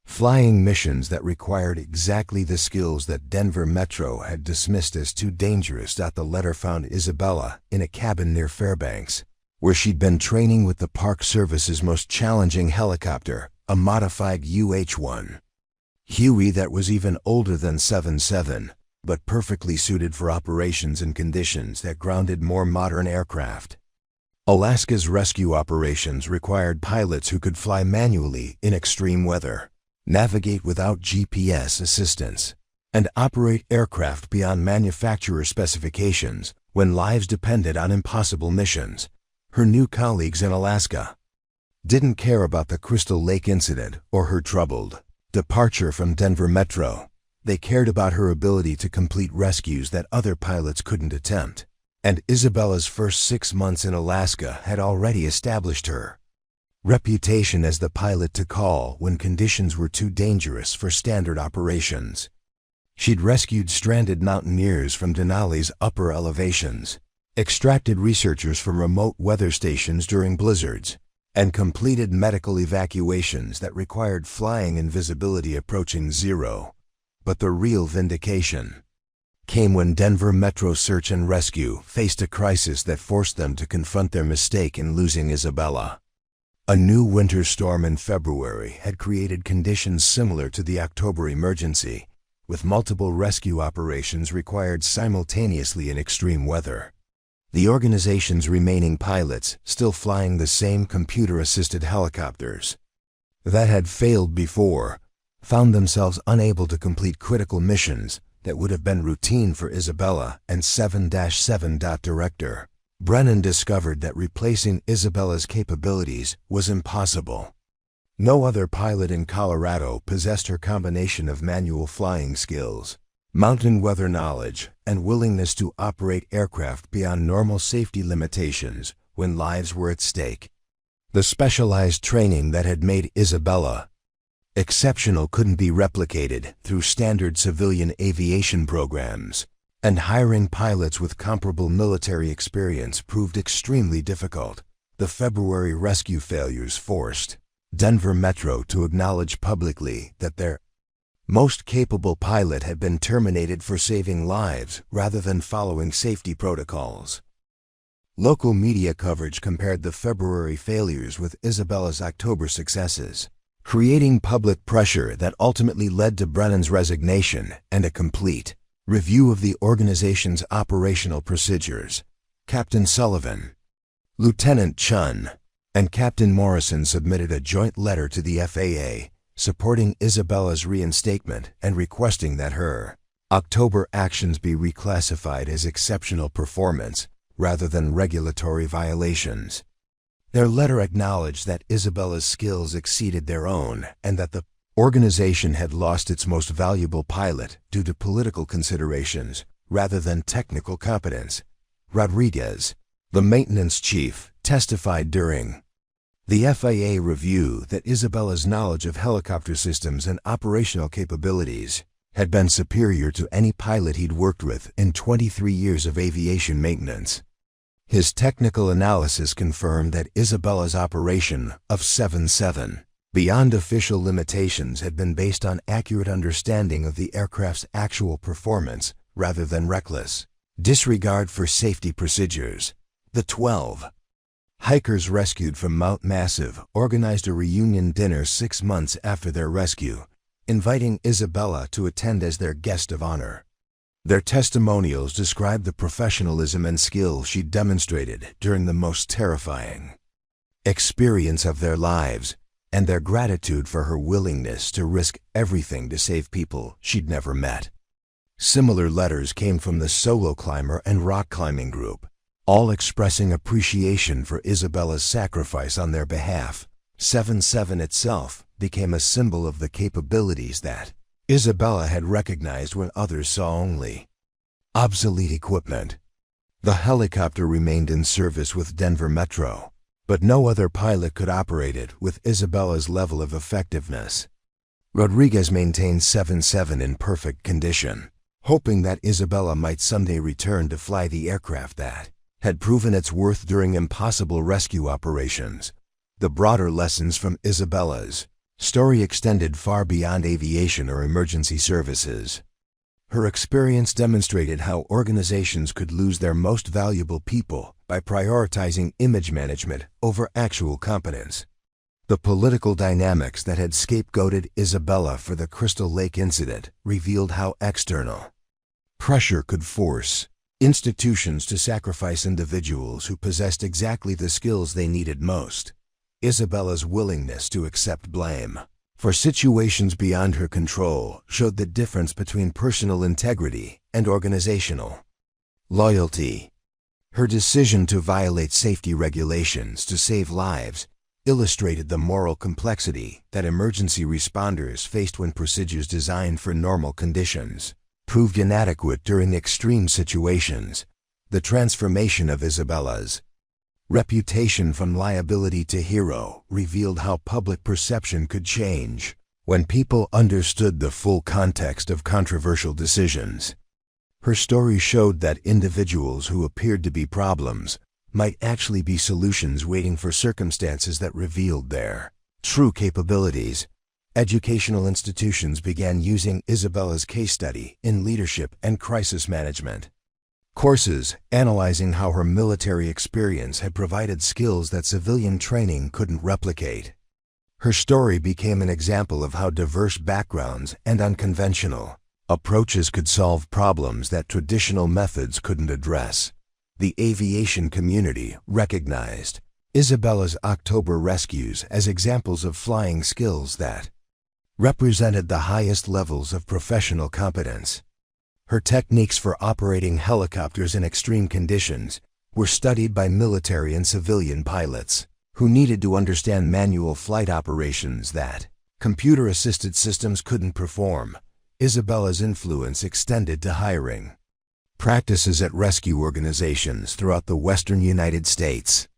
flying missions that required exactly the skills that Denver Metro had dismissed as too dangerous. The letter found Isabella in a cabin near Fairbanks, where she'd been training with the Park Service's most challenging helicopter, a modified UH-1 Huey that was even older than 7.7, but perfectly suited for operations in conditions that grounded more modern aircraft. Alaska's rescue operations required pilots who could fly manually in extreme weather, navigate without GPS assistance, and operate aircraft beyond manufacturer specifications when lives depended on impossible missions. Her new colleagues in Alaska didn't care about the Crystal Lake incident or her troubled departure from Denver Metro. They cared about her ability to complete rescues that other pilots couldn't attempt. And Isabella's first 6 months in Alaska had already established her reputation as the pilot to call when conditions were too dangerous for standard operations. She'd rescued stranded mountaineers from Denali's upper elevations, extracted researchers from remote weather stations during blizzards, and completed medical evacuations that required flying in visibility approaching zero. But the real vindication came when Denver Metro Search and Rescue faced a crisis that forced them to confront their mistake in losing Isabella. A new winter storm in February had created conditions similar to the October emergency, with multiple rescue operations required simultaneously in extreme weather. The organization's remaining pilots, still flying the same computer-assisted helicopters that had failed before, found themselves unable to complete critical missions that would have been routine for Isabella and 7-7. Director Brennan discovered that replacing Isabella's capabilities was impossible. No other pilot in Colorado possessed her combination of manual flying skills, mountain weather knowledge, and willingness to operate aircraft beyond normal safety limitations when lives were at stake. The specialized training that had made Isabella exceptional couldn't be replicated through standard civilian aviation programs, and hiring pilots with comparable military experience proved extremely difficult. The February rescue failures forced Denver Metro to acknowledge publicly that their most capable pilot had been terminated for saving lives rather than following safety protocols. Local media coverage compared the February failures with Isabella's October successes, creating public pressure that ultimately led to Brennan's resignation and a complete review of the organization's operational procedures. Captain Sullivan, Lieutenant Chun, and Captain Morrison submitted a joint letter to the FAA supporting Isabella's reinstatement and requesting that her October actions be reclassified as exceptional performance rather than regulatory violations. Their letter acknowledged that Isabella's skills exceeded their own and that the organization had lost its most valuable pilot due to political considerations rather than technical competence. Rodriguez, the maintenance chief, testified during the FAA review that Isabella's knowledge of helicopter systems and operational capabilities had been superior to any pilot he'd worked with in 23 years of aviation maintenance. His technical analysis confirmed that Isabella's operation of 7-7, beyond official limitations, had been based on accurate understanding of the aircraft's actual performance rather than reckless disregard for safety procedures. The 12 hikers rescued from Mount Massive organized a reunion dinner 6 months after their rescue, inviting Isabella to attend as their guest of honor. Their testimonials described the professionalism and skill she demonstrated during the most terrifying experience of their lives, and their gratitude for her willingness to risk everything to save people she'd never met. Similar letters came from the solo climber and rock climbing group, all expressing appreciation for Isabella's sacrifice on their behalf. 7-7 itself became a symbol of the capabilities that Isabella had recognized when others saw only obsolete equipment. The helicopter remained in service with Denver Metro, but no other pilot could operate it with Isabella's level of effectiveness. Rodriguez maintained 7-7 in perfect condition, hoping that Isabella might someday return to fly the aircraft that had proven its worth during impossible rescue operations. The broader lessons from Isabella's story extended far beyond aviation or emergency services. Her experience demonstrated how organizations could lose their most valuable people by prioritizing image management over actual competence. The political dynamics that had scapegoated Isabella for the Crystal Lake incident revealed how external pressure could force institutions to sacrifice individuals who possessed exactly the skills they needed most. Isabella's willingness to accept blame for situations beyond her control showed the difference between personal integrity and organizational loyalty. Her decision to violate safety regulations to save lives illustrated the moral complexity that emergency responders faced when procedures designed for normal conditions proved inadequate during extreme situations. The transformation of Isabella's reputation from liability to hero revealed how public perception could change when people understood the full context of controversial decisions. Her story showed that individuals who appeared to be problems might actually be solutions waiting for circumstances that revealed their true capabilities. Educational institutions began using Isabella's case study in leadership and crisis management. Courses analyzing how her military experience had provided skills that civilian training couldn't replicate. Her story became an example of how diverse backgrounds and unconventional approaches could solve problems that traditional methods couldn't address. The aviation community recognized Isabella's October rescues as examples of flying skills that represented the highest levels of professional competence. Her techniques for operating helicopters in extreme conditions were studied by military and civilian pilots who needed to understand manual flight operations that computer-assisted systems couldn't perform. Isabella's influence extended to hiring practices at rescue organizations throughout the western United States.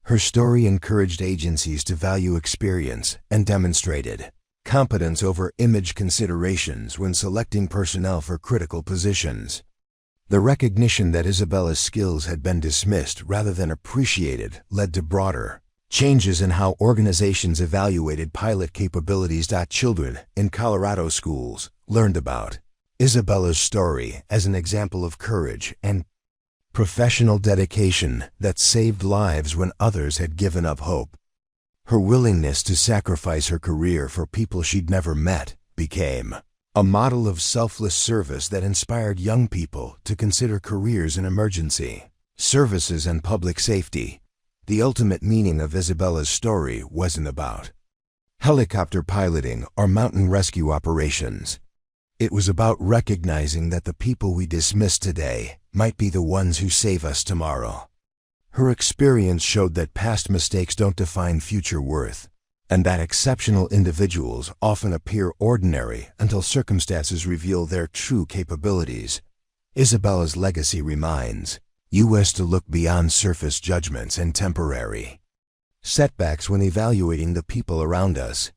Her story encouraged agencies to value experience and demonstrated competence over image considerations when selecting personnel for critical positions. The recognition that Isabella's skills had been dismissed rather than appreciated led to broader changes in how organizations evaluated pilot capabilities. Children in Colorado schools learned about Isabella's story as an example of courage and professional dedication that saved lives when others had given up hope. Her willingness to sacrifice her career for people she'd never met became a model of selfless service that inspired young people to consider careers in emergency services and public safety. The ultimate meaning of Isabella's story wasn't about helicopter piloting or mountain rescue operations. It was about recognizing that the people we dismiss today might be the ones who save us tomorrow. Her experience showed that past mistakes don't define future worth, and that exceptional individuals often appear ordinary until circumstances reveal their true capabilities. Isabella's legacy reminds us to look beyond surface judgments and temporary setbacks when evaluating the people around us.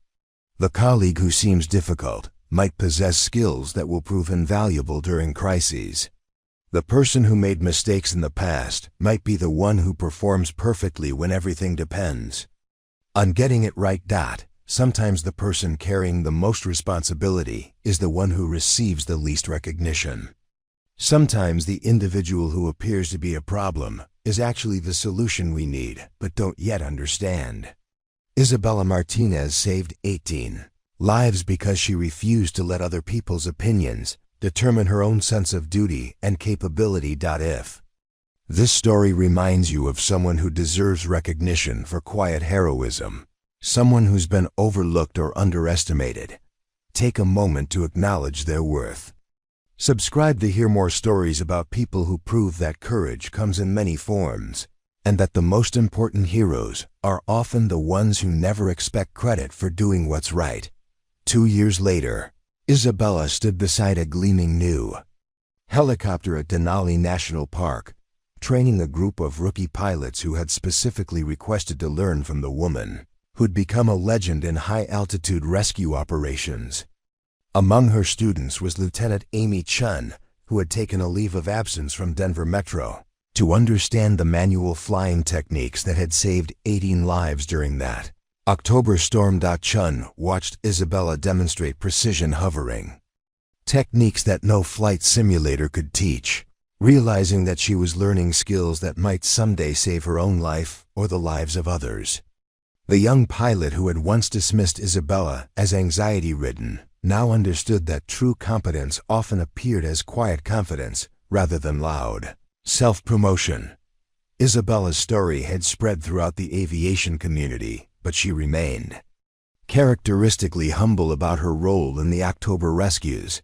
The colleague who seems difficult might possess skills that will prove invaluable during crises. The person who made mistakes in the past might be the one who performs perfectly when everything depends on getting it right. Sometimes the person carrying the most responsibility is the one who receives the least recognition. Sometimes the individual who appears to be a problem is actually the solution we need but don't yet understand. Isabella Martinez saved 18 lives because she refused to let other people's opinions determine her own sense of duty and capability. If this story reminds you of someone who deserves recognition for quiet heroism, someone who's been overlooked or underestimated, take a moment to acknowledge their worth. Subscribe to hear more stories about people who prove that courage comes in many forms, and that the most important heroes are often the ones who never expect credit for doing what's right. 2 years later, Isabella stood beside a gleaming new helicopter at Denali National Park, training a group of rookie pilots who had specifically requested to learn from the woman who'd become a legend in high-altitude rescue operations. Among her students was Lieutenant Amy Chun, who had taken a leave of absence from Denver Metro to understand the manual flying techniques that had saved 18 lives during that October storm. Chun watched Isabella demonstrate precision hovering, techniques that no flight simulator could teach, realizing that she was learning skills that might someday save her own life or the lives of others. The young pilot who had once dismissed Isabella as anxiety-ridden now understood that true competence often appeared as quiet confidence rather than loud self-promotion. Isabella's story had spread throughout the aviation community, but she remained characteristically humble about her role in the October rescues.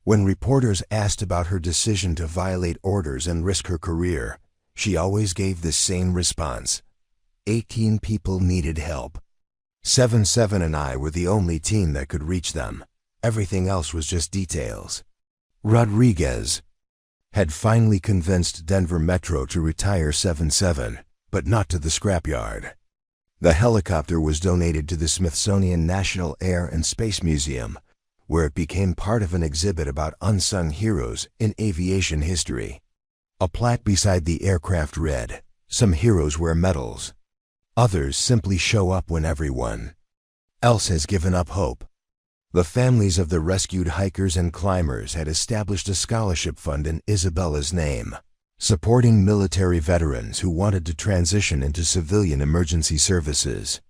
When reporters asked about her decision to violate orders and risk her career, she always gave the same response: 18 people needed help. 77 and I were the only team that could reach them. Everything else was just details. Rodriguez had finally convinced Denver Metro to retire 77, but not to the scrapyard. The helicopter was donated to the Smithsonian National Air and Space Museum, where it became part of an exhibit about unsung heroes in aviation history. A plaque beside the aircraft read, "Some heroes wear medals. Others simply show up when everyone else has given up hope." The families of the rescued hikers and climbers had established a scholarship fund in Isabella's name, supporting military veterans who wanted to transition into civilian emergency services.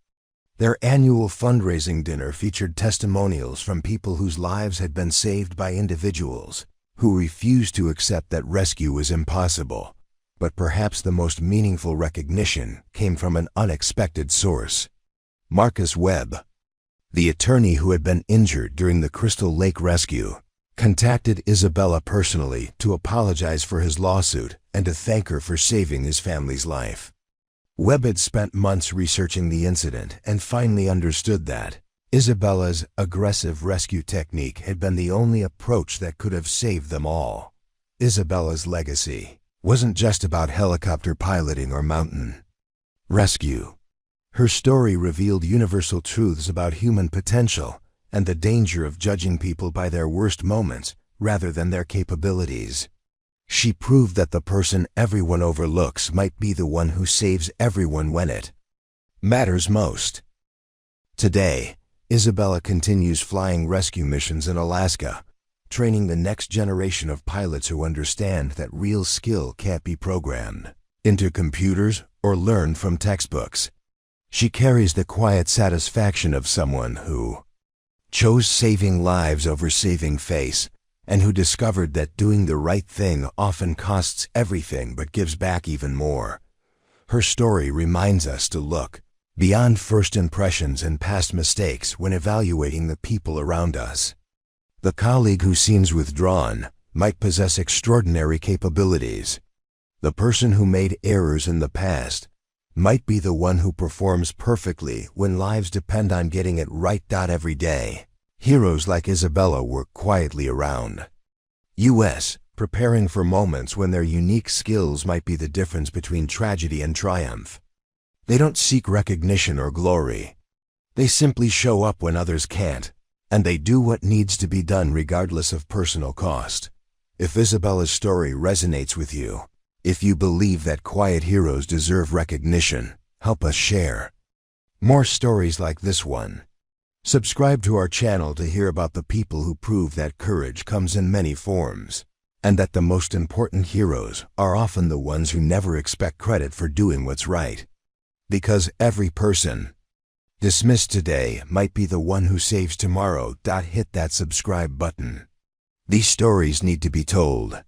Their annual fundraising dinner featured testimonials from people whose lives had been saved by individuals who refused to accept that rescue was impossible. But perhaps the most meaningful recognition came from an unexpected source. Marcus Webb, the attorney who had been injured during the Crystal Lake rescue, contacted Isabella personally to apologize for his lawsuit and to thank her for saving his family's life. Webb had spent months researching the incident and finally understood that Isabella's aggressive rescue technique had been the only approach that could have saved them all. Isabella's legacy wasn't just about helicopter piloting or mountain rescue. Her story revealed universal truths about human potential and the danger of judging people by their worst moments rather than their capabilities. She proved that the person everyone overlooks might be the one who saves everyone when it matters most. Today, Isabella continues flying rescue missions in Alaska, training the next generation of pilots who understand that real skill can't be programmed into computers or learned from textbooks. She carries the quiet satisfaction of someone who chose saving lives over saving face, and who discovered that doing the right thing often costs everything but gives back even more. Her story reminds us to look beyond first impressions and past mistakes when evaluating the people around us. The colleague who seems withdrawn might possess extraordinary capabilities. The person who made errors in the past might be the one who performs perfectly when lives depend on getting it right. Every day, heroes like Isabella work quietly around us, preparing for moments when their unique skills might be the difference between tragedy and triumph. They don't seek recognition or glory. They simply show up when others can't, and they do what needs to be done regardless of personal cost. If Isabella's story resonates with you, if you believe that quiet heroes deserve recognition, help us share more stories like this one. Subscribe to our channel to hear about the people who prove that courage comes in many forms, and that the most important heroes are often the ones who never expect credit for doing what's right. Because every person dismissed today might be the one who saves tomorrow. Hit that subscribe button. These stories need to be told.